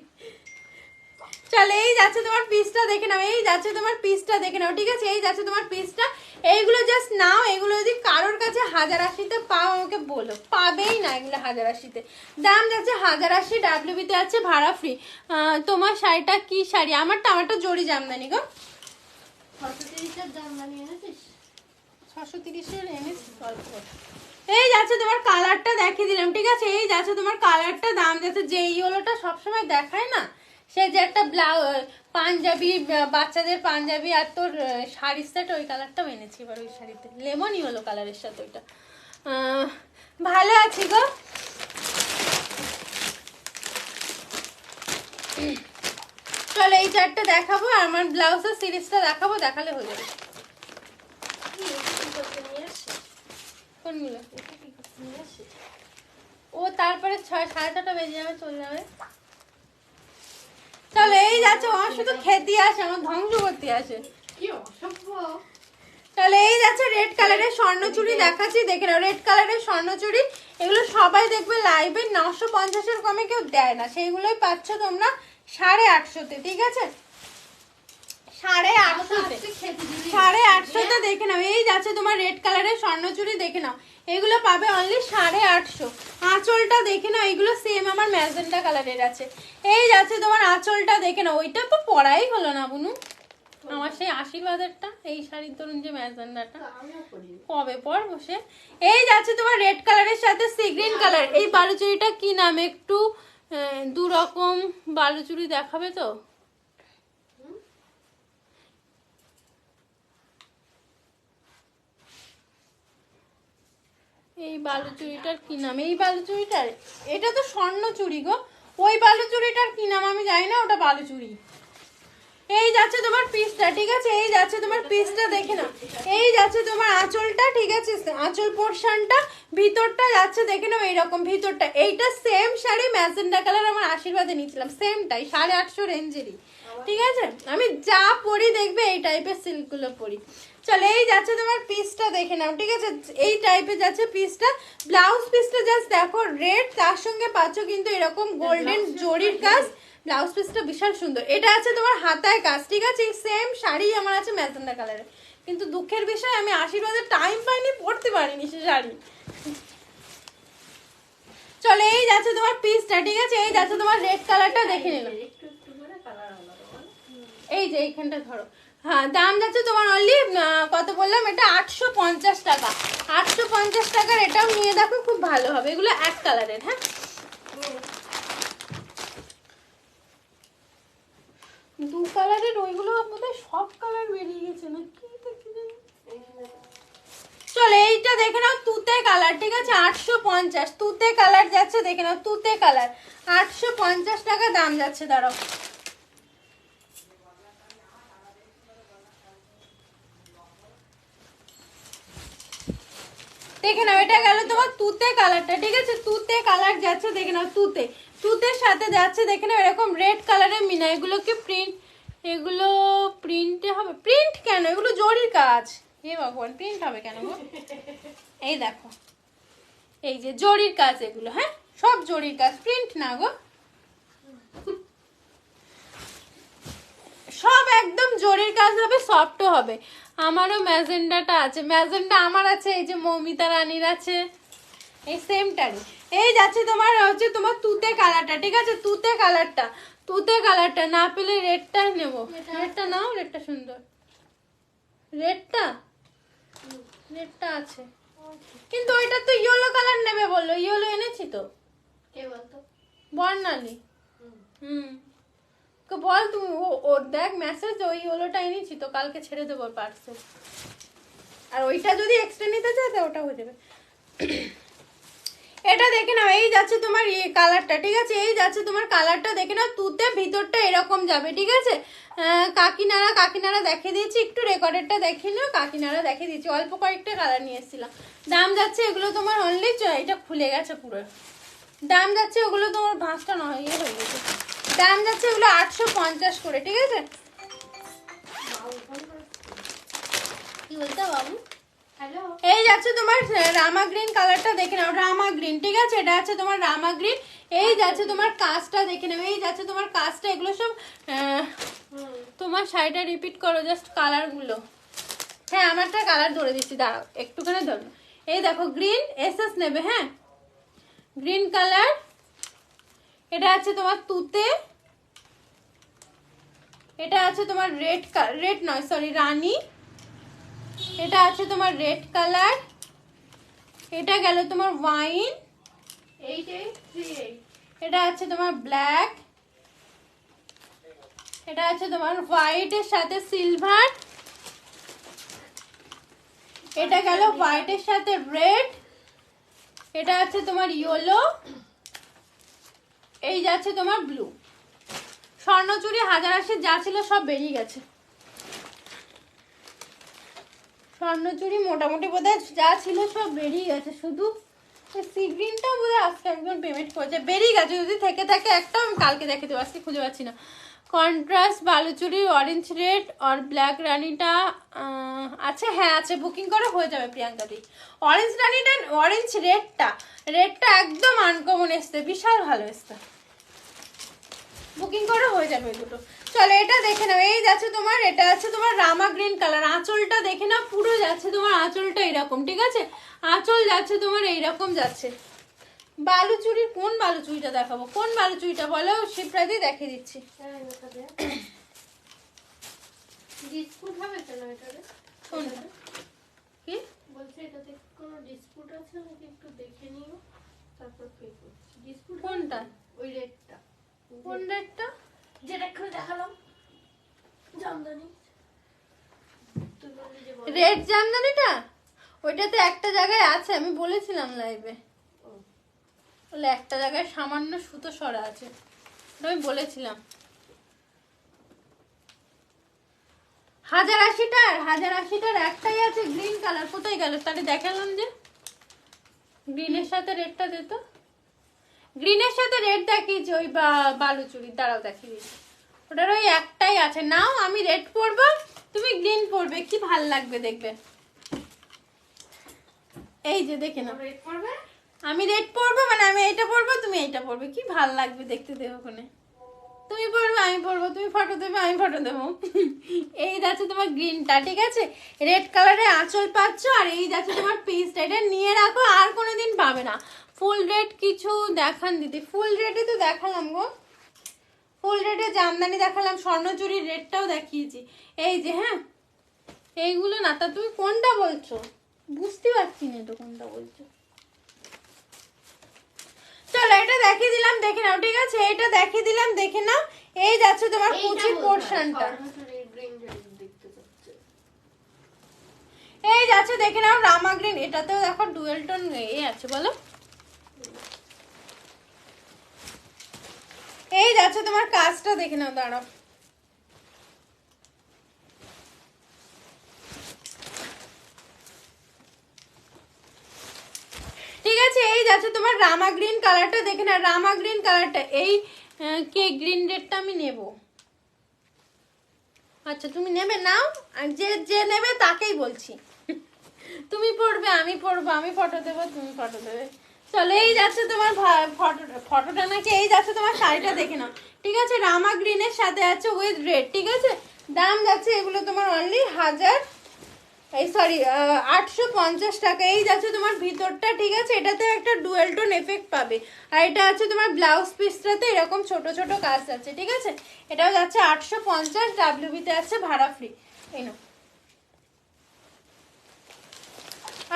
চলে এই যাচ্ছে তোমার পিসটা দেখে নাও, এই যাচ্ছে তোমার পিসটা দেখে নাও, ঠিক আছে? এই যাচ্ছে তোমার পিসটা। এইগুলো জাস্ট নাও, এগুলো যদি কারোর কাছে 1080-তে পাও আমাকে বলো, পাবেই না এগুলো 1080-তে। দাম যাচ্ছে 1080, ডাব্লিউবিতে আছে ভাড়া ফ্রি। তোমার শাড়িটা কি শাড়ি? আমারটা জরি জামদানি গো। 630-এর জামদানি এনেছিস? 630-এর এনেছি অল্প। এই যাচ্ছে তোমার কালারটা দেখিয়ে দিলাম, ঠিক আছে? এই যাচ্ছে তোমার কালারটা, দাম যাচ্ছে যে ইয়েলোটা সবসময় দেখায় না, সে যে একটা পাঞ্জাবি, বাচ্চাদের পাঞ্জাবি আর তোর শাড়ির সেট, ওই কালারটাও এনেছি এবার ওই শাড়িতে, লেমন ইয়েলো কালারের সাথে ওইটা। ভালো আছি গো। চলো এই চারটে দেখাবো, আর আমার ব্লাউজের সিরিজটা দেখাবো, দেখালে হয়ে যাবে। কোনগুলো? ও তারপরে 6-6:30 বেজে যাবে, চলে যাবে। চলো এই যাচ্ছে, আমার শুধু খেতে আসে, আমার ধ্বংস করতে আসে, কি অসভ্য। তাহলে এই যাচ্ছে রেড কালারের স্বর্ণচুড়ি দেখাচ্ছি, দেখে নাও। রেড কালারের স্বর্ণচুড়ি, এগুলো সবাই দেখবে লাইভে 950-এর কমে কেউ দেয় না, সেইগুলোই পাচ্ছ তোমরা 850-তে, ঠিক আছে? 850-তে দেখে নাও। এই যাচ্ছে তোমার রেড কালারের স্বর্ণচুড়ি, দেখে নাও, এগুলো পাবে অনলি 850। আঁচলটা দেখে নাও, এগুলো সেম আমার ম্যাজেন্টা কালারের আছে। এই যাচ্ছে তোমার আঁচলটা দেখে নাও, ওইটা তো পরাই হলো না বুনু, আমার সেই আশীর্বাদেরটা, এই শাড়ির ধরুন যে ম্যাজেন্ডাটা কবে পর বসে। এই যাচ্ছে তোমার রেড কালারের সাথে সি গ্রিন কালার। এই বালুচুরিটা কি নাম? একটু দু রকম বালুচুরি দেখাবে তো? এই বালুচুরিটার কি নাম? এই বালুচুরিটার, এটা তো স্বর্ণচুরি গো, ওই বালুচুরিটার কি নাম আমি জানি না, ওটা বালুচুরি। এই যাচ্ছে তোমার পিসটা, ঠিক আছে? এই যাচ্ছে তোমার পিসটা দেখে নাও। এই যাচ্ছে তোমার আঁচলটা, ঠিক আছে? আঁচল পোর্শনটা, ভিতরটা যাচ্ছে দেখে নাও এইরকম ভিতরটা। এইটা সেম শাড়ি ম্যাজেন্ডা কালার আমার আশীর্বাদে নিয়েছিলাম, সেমটাই 850 রেঞ্জেরই, ঠিক আছে? আমি যা পরি দেখবে এই টাইপের সিল্কগুলো পরি। চলো এই যাচ্ছে তোমার পিসটা দেখে নাও, ঠিক আছে? এই টাইপের যাচ্ছে পিসটা। ব্লাউজ পিসটা জাস্ট দেখো রেড, তার সঙ্গে পাচ্ছ কিন্তু এরকম গোল্ডেন জরির কাজ। ব্লাউজ পিসটা বিশাল সুন্দর। এটা আছে তোমার হাতায় কাজ, ঠিক আছে? এই সেম শাড়ি আমার আছে ম্যাজেন্ডা কালারের, কিন্তু দুঃখের বিষয় আমি আশীর্বাদের টাইম পাইনি, পরতে পারিনি সে শাড়ি। চলো এই যাচ্ছে তোমার পিসটা, ঠিক আছে? এই যাচ্ছে তোমার রেড কালারটা দেখে নিলাম, এই যে এইখানটা ধরো। হ্যাঁ, দাম যাচ্ছে তোমার অনলি কত বললাম, এটা 850 টাকা। 850 টাকার এটাও নিয়ে দেখো, খুব ভালো হবে। এগুলো এক কালারের, হ্যাঁ? দু কালারের, ওইগুলো বোধহয় সব কালার বেরিয়ে গেছে না কি দেখি। চলো এইটা দেখে নাও, তুতে কালার, ঠিক আছে? 850 তুতে কালার যাচ্ছে, দেখে নাও, তুতে কালার 850 টাকা দাম যাচ্ছে। দাঁড়াও, দেখে নাও, এটা গেল তোমার তুতে কালারটা, ঠিক আছে? তুতে কালার যাচ্ছে, দেখে নাও, তুতে, তুতের সাথে যাচ্ছে দেখে নাও এরকম রেড কালারের মিনা। এগুলো কি প্রিন্ট? এগুলো প্রিন্টে হবে? প্রিন্ট কেন, এগুলো জরির কাজ। হে ভগবান, প্রিন্ট হবে কেন গো? এই দেখো, এই যে জরির কাজ এগুলো, হ্যাঁ সব জরির কাজ, প্রিন্ট না গো, সব একদম জরির কাজ হবে, সফটও হবে। আমারও ম্যাজেন্ডাটা আছে, ম্যাজেন্ডা আমার আছে, এই যে মৌমিতা রানীর আছে, এই সেমটারই। এই যাচ্ছে তোমার হচ্ছে তোমার তুতে কালারটা, ঠিক আছে? তুতে কালারটা, তুতে কালারটা না পেলে রেডটাই নেবো। রেডটা নাও, রেডটা সুন্দর, রেডটা, রেডটা আছে, কিন্তু ওইটা তো ইয়েলো কালার নেবে বললো। ইয়েলো এনেছি তো, কে বলতো? বর্ণালী। বল তুমি, ওর দেখ মেসেজ, ওই ইয়েলোটা এনেছি তো, কালকে ছেড়ে দেবো পার্সেল। আর ওইটা যদি এক্সট্রা নিতে চাই তো ওটা হয়ে যাবে। এটা দেখে নাও, এই যাচ্ছে তোমার এই কালারটা, ঠিক আছে? এই যাচ্ছে তোমার কালারটা দেখে নাও, তুতে ভিতরটা এরকম যাবে, ঠিক আছে? কাকিনারা দেখিয়ে দিয়েছি, একটু রেকর্ডেরটা দেখে নাও, কাকিনারা দেখিয়ে দিয়েছি, অল্প কয়েকটা কালার নিয়ে এসেছিলাম। দাম যাচ্ছে এগুলো তোমার অনলি, এটা খুলে গেছে পুরো, দাম যাচ্ছে ওগুলো তোমার ভাঁজটা নয়, ইয়ে হয়ে গেছে, দাম যাচ্ছে এগুলো 850 করে, ঠিক আছে? কি বলতে বাবু? হ্যালো, এই যাচ্ছে তোমার রামা গ্রিন কালারটা দেখে নাও, রামা গ্রিন, ঠিক আছে? এটা আছে তোমার রামা গ্রিন। এই যাচ্ছে তোমার কাজটা দেখে নাও, এই যাচ্ছে তোমার কাজটা, এগুলো সব তোমার শাড়িটা রিপিট করো, জাস্ট কালারগুলো। হ্যাঁ আমারটা কালার ধরে দিচ্ছি, দাঁড়াও একটুখানি ধরো। এই দেখো গ্রিন এসএস নেবে, হ্যাঁ গ্রিন কালার। এটা আছে তোমার তুতে, এটা আছে তোমার রেড, রেড নয় সরি রানী। এটা আছে তোমার রেড কালার, এটা গেল তোমার ওয়াইন, 8838। এটা আছে তোমার ব্ল্যাক, এটা আছে তোমার হোয়াইটের সাথে সিলভার, এটা গেল হোয়াইটের সাথে রেড, এটা আছে তোমার ইয়েলো, এই যাচ্ছে তোমার ব্লু। স্বর্ণচুরি 1080 যা ছিল সব বেরিয়ে গেছে। স্বর্ণচুরি মোটামুটি বোধহয় যা ছিল সব বেরিয়ে গেছে, শুধু সি গ্রিনটা বোধহয় আজকে একজন পেমেন্ট করেছে, বেরিয়ে গেছে। যদি থেকে থাকে একটা আমি কালকে দেখে দেবো, আজকে খুঁজে পাচ্ছি না। কন্ট্রাস্ট বালুচুরি অরেঞ্জ রেড আর ব্ল্যাক রানিটা আছে, হ্যাঁ আছে, বুকিং করে হয়ে যাবে প্রিয়াঙ্কা দি। অরেঞ্জ রানিটা, অরেঞ্জ রেডটা, রেডটা একদম আনকমন এসছে, বিশাল ভালো এসছে, বুকিং করে হয়ে যাবে দুটো। চলো এটা দেখে নাও, এই যাচ্ছে তোমার, এটা আছে তোমার রামা গ্রিন কালার। আঁচলটা দেখে নাও, পুরো যাচ্ছে তোমার আঁচলটা এরকম, ঠিক আছে, আঁচল যাচ্ছে তোমার এইরকম যাচ্ছে। বালুচুরির কোন বালুচুরিটা দেখাবো, কোন বালুচুরিটা বলো, শিবরাজি দেখে দিচ্ছি। ডিসপুট হবে কেন এটাতে? কোনটা কি বলছে এটাতে কোনো ডিসপুট আছে নাকি একটু দেখে নিও, তারপর পে করছি। ডিসপুট কোনটা? ওই রেটটা, কোন রেটটা? যেটা একটু দেখালাম জামদানি। তুই বললি যে রেড জামদানিটা, ওইটাতে একটা জায়গায় আছে, আমি বলেছিলাম লাইভে, বলে একটা জায়গায় সামান্য সুতো সরা আছে, ওটা আমি বলেছিলাম। 1080টার, 1080টার একটাই আছে গ্রিন কালার, কোথায় গেল তাহলে দেখালাম যে, গ্রিনের সাথে রেডটা দিত, গ্রিনের সাথে রেড দেখিয়েছি ওই বালুচুরি, দাঁড়াও দেখিয়ে দিচ্ছি, ওটার ওই একটাই আছে। নাও আমি রেড পরবো, তুমি গ্রিন পরবে, কি ভাল লাগবে দেখবে। এই যে দেখে নাও, রেট করবে, আমি রেড পরবো, মানে আমি এইটা পরবো, তুমি এইটা পরবে, কি ভাল লাগবে দেখতে দেবো ওখানে। তুমি পরবে আমি পরবো, তুমি ফটো দেবে আমি ফটো দেবো। এই যাচ্ছে তোমার গ্রিনটা, ঠিক আছে, রেড কালারের আঁচল পাচ্ছ, আর এই যাচ্ছে তোমার পিসটা, এটা নিয়ে রাখো, আর কোনোদিন পাবে না। ফুল রেড কিছু দেখান দিদি, ফুল রেডে তো দেখালাম গো, ফুল রেডে জামদানি দেখালাম, স্বর্ণচুরির রেডটাও দেখিয়েছি। এই যে হ্যাঁ এইগুলো না, তা তুমি কোনটা বলছো বুঝতে পারছি না তো কোনটা বলছো। চলো এটা দেখিয়ে দিলাম, দেখে নাও, ঠিক আছে, এটা দেখিয়ে দিলাম দেখে নাও। এই যাচ্ছে তোমার কুচির পোর্শনটা, এই যাচ্ছে দেখে নাও রামা গ্রিন, এটাতেও দেখো ডুয়েল টোন এই আছে বলো। এই যাচ্ছে তোমার কাজটা দেখে নাও, দাঁড়াও ঠিক আছে। এই যাচ্ছে তোমার রামা গ্রিন কালারটা দেখে নাও, রামা গ্রিন কালারটা, এই কে গ্রিন রেডটা আমি নেব, আচ্ছা তুমি নেবে নাও, আর যে যে নেবে তাকেই বলছি, তুমি পড়বে আমি পড়বো, আমি ফটো দেবো তুমি ফটো দেবে। চলো এই যাচ্ছে তোমার ফটোটা নাকি, এই যাচ্ছে তোমার শাড়িটা দেখে নাও, ঠিক আছে, রামা গ্রিনের সাথে আছে উইথ রেড, ঠিক আছে, দাম যাচ্ছে এগুলো তোমার অনলি 850 টাকা। এই যাচ্ছে তোমার ভিতরটা, ঠিক আছে, এটাতে একটা ডুয়েল টোন এফেক্ট পাবে, আর এটা আছে তোমার ব্লাউজ পিসটাতে এরকম ছোট ছোট কাজ আছে, ঠিক আছে, এটাও যাচ্ছে 850, ডাব্লিউবিতে আছে ভাড়া ফ্রি। এই নাও,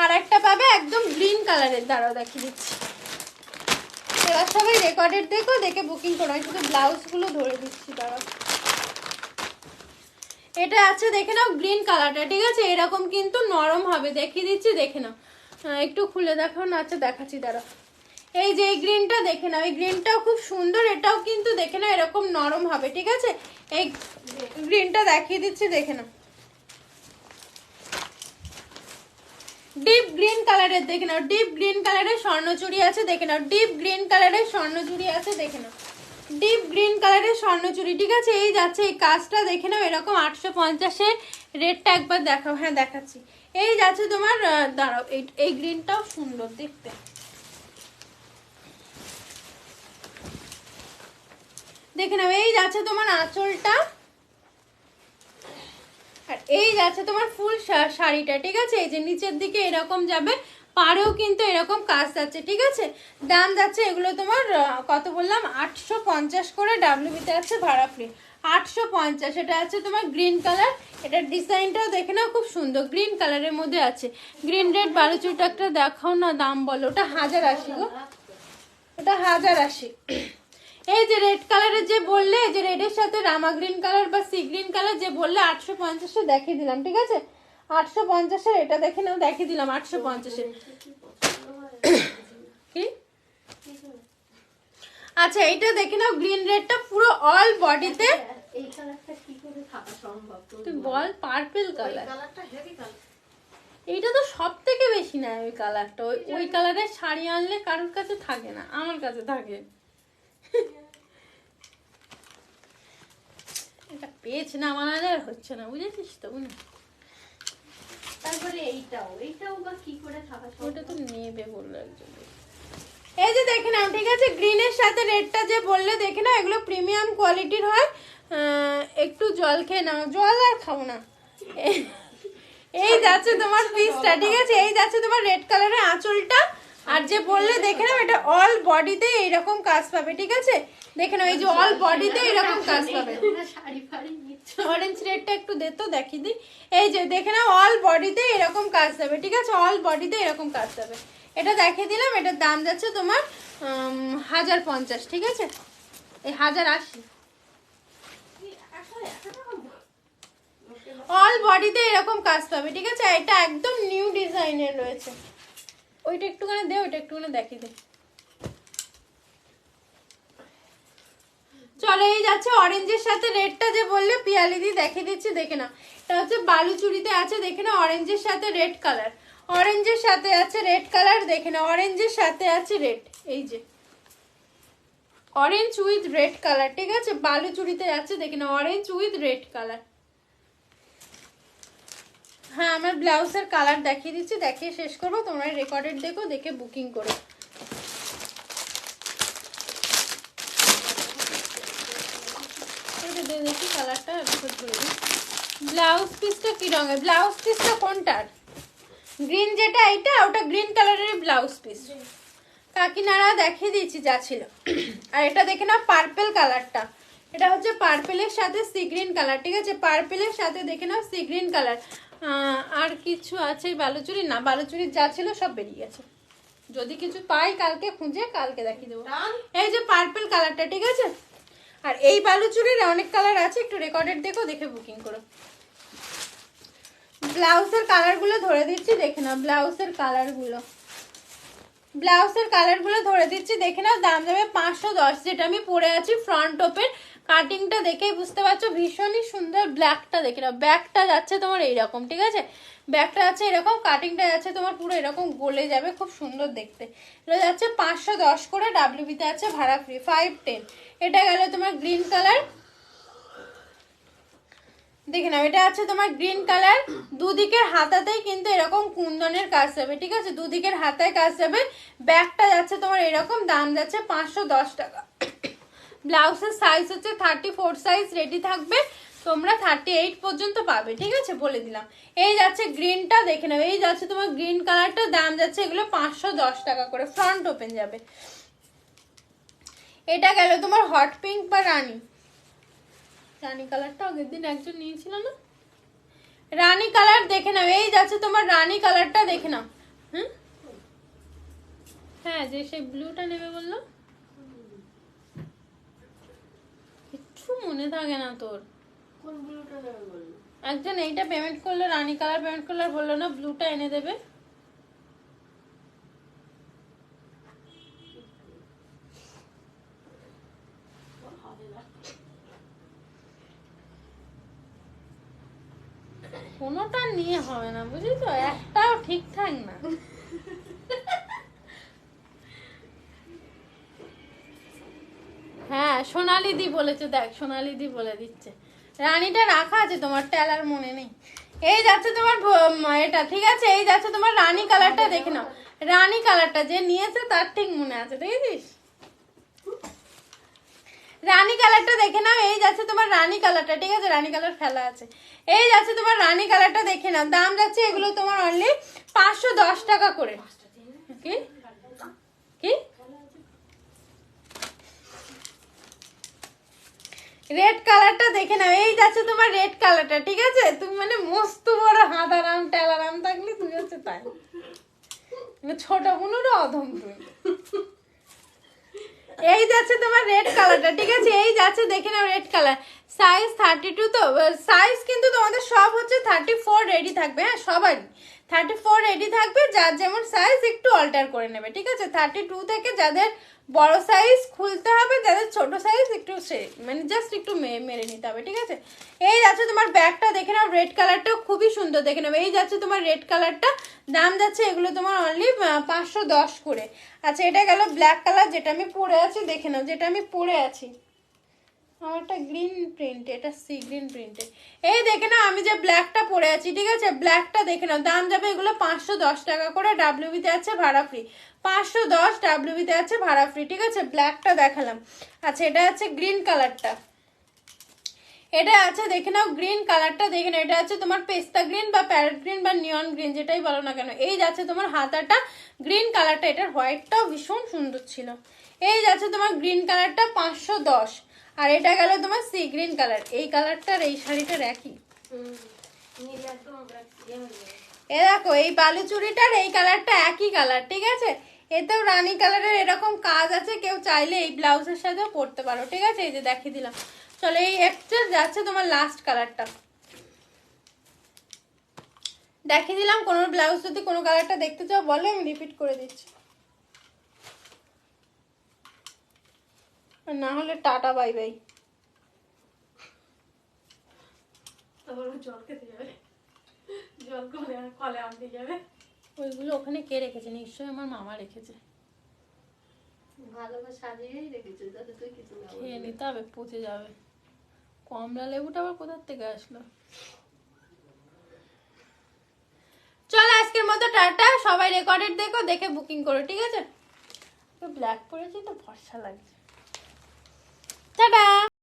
আর একটা পাবে একদম গ্রিন কালারের, দাঁড়াও দেখিয়ে দিচ্ছি। এবার সবাই রেকর্ডেড দেখো, দেখে বুকিং করো, আমি শুধু ব্লাউজগুলো ধরে দিচ্ছি, দাঁড়াও। এটা আছে দেখে নাও গ্রিন কালারটা, ঠিক আছে, এরকম কিন্তু নরম হবে, দেখিয়ে দিচ্ছি দেখে নাও, একটু খুলে দেখো না, আচ্ছা দেখাচ্ছি দাঁড়াও। এই যে এই গ্রিনটা দেখে নাও, এই গ্রিনটাও খুব সুন্দর, এটাও কিন্তু দেখে নাও এরকম নরম হবে, ঠিক আছে, এই গ্রিনটা দেখিয়ে দিচ্ছি দেখে নাও, ডিপ গ্রিন কালারের দেখে নাও, ডিপ গ্রিন কালারের স্বর্ণচুড়ি আছে দেখে নাও, ডিপ গ্রিন কালারের স্বর্ণচুড়ি আছে দেখে নাও, ডিপ গ্রিন কালারের স্বর্ণচুড়ি, ঠিক আছে। এই যাচ্ছে এই কাজটা দেখে নাও এরকম 850-এ, রেটটা একবার দেখাও, হ্যাঁ দেখাচ্ছি। এই যাচ্ছে তোমার দাঁড়াও, এই গ্রিনটাও সুন্দর দেখতে, দেখে নাও, এই যাচ্ছে তোমার আঁচলটা, আর এই যাচ্ছে তোমার ফুল শাড়িটা, ঠিক আছে? এই যে নিচের দিকে এরকম যাবে, পাড়েও কিন্তু এরকম কাজ যাচ্ছে, ঠিক আছে? দাম যাচ্ছে এগুলো তোমার কত বললাম, 850 করে, ডাব্লিউবিতে আছে ভাড়া ফ্রি, 850। এটা আছে তোমার গ্রিন কালার, এটার ডিজাইনটাও দেখে নাও, খুব সুন্দর গ্রিন কালারের মধ্যে আছে। গ্রিন রেড বালুচুরিটা একটা দেখাও না, দাম বলো। ওটা 1080 গো, ওটা 1080। এই যে রেড কালারের যে বললে, যে রেডের সাথে রামা গ্রিন কালার বা সি গ্রিন কালার যে বললে 850 দেখিয়ে দিলাম, ঠিক আছে? 850 এটা দেখে নাও, দেখিয়ে দিলাম 850। কি আচ্ছা, এইটা দেখে নাও, গ্রিন রেডটা পুরো অল বডিতে। এই কালারটা কি করে থাকা সম্ভব? তুই বল, পার্পল কালার, কালারটা হেভি কালার। এইটা তো সব থেকে বেশি নেয় ওই কালারটা। ওই কালারের শাড়ি আনলে কারোর কাছে থাকে না, আমার কাছে থাকে। এটা পেজ না বানালে আর হচ্ছে না, বুঝেছিস তো? তারপরে এইটাও বা কি করে থাকা সম্ভব? ওটা তো নেবে বললো একজন। এই যে দেখে নাও, ঠিক আছে? গ্রিনের সাথে রেডটা যে বললে দেখে নাও, এগুলো প্রিমিয়াম কোয়ালিটির হয়। একটু জল খেয়ে নাও, জল আর খাও না। এই যাচ্ছে তোমার পিসটা, ঠিক আছে? এই যাচ্ছে তোমার রেড কালারের আঁচলটা, আর যে বললে দেখে নাও, এটা অল বডিতে এইরকম কাজ পাবে, ঠিক আছে? দেখে নাও, এই যে অল বডিতে এরকম কাজ পাবে। শাড়ি ফাড়ি নিচ্ছ? অরেঞ্জ রেডটা একটু দে তো, দেখিয়ে দিই। এই যে দেখে নাও, অল বডিতে এরকম কাজ যাবে, ঠিক আছে? অল বডিতে এরকম কাজ যাবে। এটা দেখিয়ে দিলাম, এটার দাম যাচ্ছে তোমার 1050, ঠিক আছে? এই 1080। অল বডিতে এরকম কাজ পাবে, ঠিক আছে? এটা একদম নিউ ডিজাইনের রয়েছে। ওইটা একটুখানি দে, ওইটা একটুখানি দেখিয়ে দে। চলো, এই যাচ্ছে অরেঞ্জের সাথে রেডটা যে বললে, পিয়ালিদি দেখিয়ে দিচ্ছি, দেখে নাও। এটা হচ্ছে বালুচুরিতে আছে, দেখে নাও, অরেঞ্জের সাথে রেড কালার, অরেঞ্জের সাথে আছে রেড কালার, দেখে নাও, অরেঞ্জের সাথে আছে রেড। এই যে অরেঞ্জ উইথ রেড কালার, ঠিক আছে? বালুচুরিতে আছে, দেখে নাও, অরেঞ্জ উইথ রেড কালার। হ্যাঁ, আমার ব্লাউজের কালার দেখিয়ে দিচ্ছি, দেখিয়ে শেষ করবো। তোমরা রেকর্ডেড দেখো, দেখে বুকিং করো। দেখি কালারটা ব্লাউজ পিসটা কি রঙের? ব্লাউজ পিসটা কোনটার? গ্রিন যেটা, এইটা, ওটা গ্রিন কালারের ব্লাউজ পিস। কাকিনারা দেখিয়ে দিয়েছি যা ছিল। আর এটা দেখে নাও, পার্পল কালারটা, এটা হচ্ছে পার্পেলের সাথে সি গ্রিন কালার, ঠিক আছে? পার্পেলের সাথে দেখে নাও সি গ্রিন কালার। আর কিছু আছে বালুচুরি? না, বালুচুরির যা ছিল সব বেরিয়ে গেছে। যদি কিছু পাই কালকে খুঁজে, কালকে দেখিয়ে দেবো। এই যে পার্পল কালারটা, ঠিক আছে? আর এই বালুচুরির অনেক কালার আছে, একটু রেকর্ডেড দেখো, দেখে বুকিং করো। ব্লাউজের কালারগুলো ধরে দিচ্ছি, দেখে নাও, ব্লাউজের কালারগুলো, ব্লাউজের কালারগুলো ধরে দিচ্ছি, দেখে নাও। দাম যাবে 510, যেটা আমি পরে আছি ফ্রন্ট ওপেন। কাটিংটা দেখেই বুঝতে পারছো, ভীষণই সুন্দর। ব্ল্যাকটা দেখে নাও, ব্যাকটা যাচ্ছে তোমার এইরকম, ঠিক আছে? ব্যাকটা যাচ্ছে এরকম, কাটিংটা যাচ্ছে তোমার পুরো এরকম গলে যাবে, খুব সুন্দর দেখতে। এটা যাচ্ছে 510 করে, ডাব্লিউবিতে আছে ভাড়া ফ্রি, 510। এটা গেল তোমার গ্রিন কালার, দেখে নাও। এটা আছে তোমার গ্রিন কালার, দুদিকের হাতাতেই কিন্তু এরকম কুন্দনের কাজ যাবে, ঠিক আছে? দুদিকের হাতায় কাজ যাবে। ব্যাকটা যাচ্ছে তোমার এরকম, দাম যাচ্ছে 510 টাকা। ব্লাউজের সাইজ হচ্ছে 34 সাইজ রেডি থাকবে, তোমরা 38 পর্যন্ত পাবে, ঠিক আছে? বলে দিলাম। এই যাচ্ছে গ্রিনটা, দেখে নাও, এই যাচ্ছে তোমার গ্রিন কালারটা, দাম যাচ্ছে এগুলো 510 টাকা করে, ফ্রন্ট ওপেন যাবে। এটা গেল তোমার হট পিঙ্ক বা রানী। রানী কালারটা আগের দিন একজন নিয়েছিল না? রানী কালার দেখে নাও, এই যাচ্ছে তোমার রানী কালারটা, দেখে নাও। হ্যাঁ, যে সেই ব্লুটা নেবে বললো, কিচ্ছু মনে থাকে না তোর। কোন ব্লুটা নেবে বললো? একজন এইটা পেমেন্ট করলো, রানী কালার পেমেন্ট করলো, আর বললো না ব্লুটা এনে দেবে। কোনোটা নিয়ে হবে না, বুঝলি তো? একটাও ঠিকঠাক না। হ্যাঁ, সোনালি দি বলেছে, দেখ সোনালি দি বলে দিচ্ছে। রানীটা রাখা আছে তোমার, টেলার মনে নেই। এই যাচ্ছে তোমার এটা, ঠিক আছে? এই যাচ্ছে তোমার রানী কালারটা, দেখে নাও। রানী কালারটা যে নিয়েছে তার ঠিক মনে আছে, দেখেছিস? রানী কালারটা দেখে নাও, এই যাচ্ছে তোমার রানী কালারটা, ঠিক আছে? রানী কালার ফেলা আছে, এই যাচ্ছে তোমার রানী কালারটা দেখে নাও। দাম যাচ্ছে এগুলো তোমার অনলি 510 টাকা করে। কি কি রেড কালারটা দেখে নাও, এই যাচ্ছে তোমার রেড কালারটা, ঠিক আছে? তুমি মানে মস্ত বড় হাঁদারাম টেলারাম থাকলে তুমি হচ্ছে তাই, ছোট বোনেরও অধম তুমি। এই যাচ্ছে তোমার রেড কালারটা, ঠিক আছে? এই যাচ্ছে দেখে নাও রেড কালার, সাইজ 32। তো সাইজ কিন্তু তোমাদের সব হচ্ছে 34 রেডি থাকবে, হ্যাঁ সবাই 34 রেডি থাকবে, যার যেমন সাইজ একটু অল্টার করে নেবে, ঠিক আছে? 32 থেকে যাদের বড় সাইজ খুলতে হবে, যাদের ছোট সাইজ একটু মানে জাস্ট একটু মেরে নিতে হবে, ঠিক আছে? এই যাচ্ছে তোমার ব্যাগটা দেখে নাও, রেড কালারটাও খুবই সুন্দর দেখে নাও। এই যাচ্ছে তোমার রেড কালারটা, দাম যাচ্ছে এগুলো তোমার অনলি 510 করে। আচ্ছা এটা গেল ব্ল্যাক কালার, যেটা আমি পরে আছি দেখে নাও, যেটা আমি পরে আছি আমারটা গ্রিন প্রিন্ট, এটা সি গ্রিন প্রিন্টে। এই দেখে নাও আমি যে ব্ল্যাকটা পরে আছি, ঠিক আছে? ব্ল্যাকটা দেখে নাও, দাম যাবে এগুলো 510 টাকা করে, ডাব্লিউবিতে আছে ভাড়া ফ্রি। 510 ডাব্লিউবিতে আছে ভাড়া ফ্রি, ঠিক আছে? ব্ল্যাকটা দেখালাম। আচ্ছা এটা আছে গ্রিন কালারটা, এটা আছে দেখে নাও গ্রিন কালারটা দেখে নাও, এটা আছে তোমার পেস্তা গ্রিন বা প্যারট গ্রিন বা নিয়ন গ্রিন, যেটাই বলো না কেন। এই যাচ্ছে তোমার হাতাটা গ্রিন কালারটা, এটার হোয়াইটটাও ভীষণ সুন্দর ছিল। এই যাচ্ছে তোমার গ্রিন কালারটা 510, আর এটা গেল তোমার সি গ্রিন কালার। এই কালারটার এই শাড়িটার একই। এ দেখো এই বালুচুরিটার এই কালারটা একই কালার, ঠিক আছে? এতেও রানী কালারের এরকম কাজ আছে, কেউ চাইলে এই ব্লাউজের সাথেও পরতে পারো, ঠিক আছে? এই যে দেখিয়ে দিলাম। চলো এই একটা যাচ্ছে তোমার লাস্ট কালারটা দেখিয়ে দিলাম। কোনো ব্লাউজ যদি কোনো কালারটা দেখতে চাও বলে, আমি রিপিট করে দিচ্ছি, আর না হলে টাটা বাই বাই। তারপর জল খেতে যাবে, জল কলে আনতে যাবে। ওইগুলো ওখানে কে রেখেছে? নিশ্চয়ই আমার মামা রেখেছে। ভালো করে সাজিয়েই রেখেছিস যাতে তুই কিছু না খেয়ে নিতে হবে, পচে যাবে। কমলা লেবুটা আবার কোথার থেকে আসলো? চলো আজকের মতো টাটা, সবাই রেকর্ডেড দেখো, দেখে বুকিং করো, ঠিক আছে? ব্ল্যাক পরেছি তো ভরসা লাগছে। টাটা।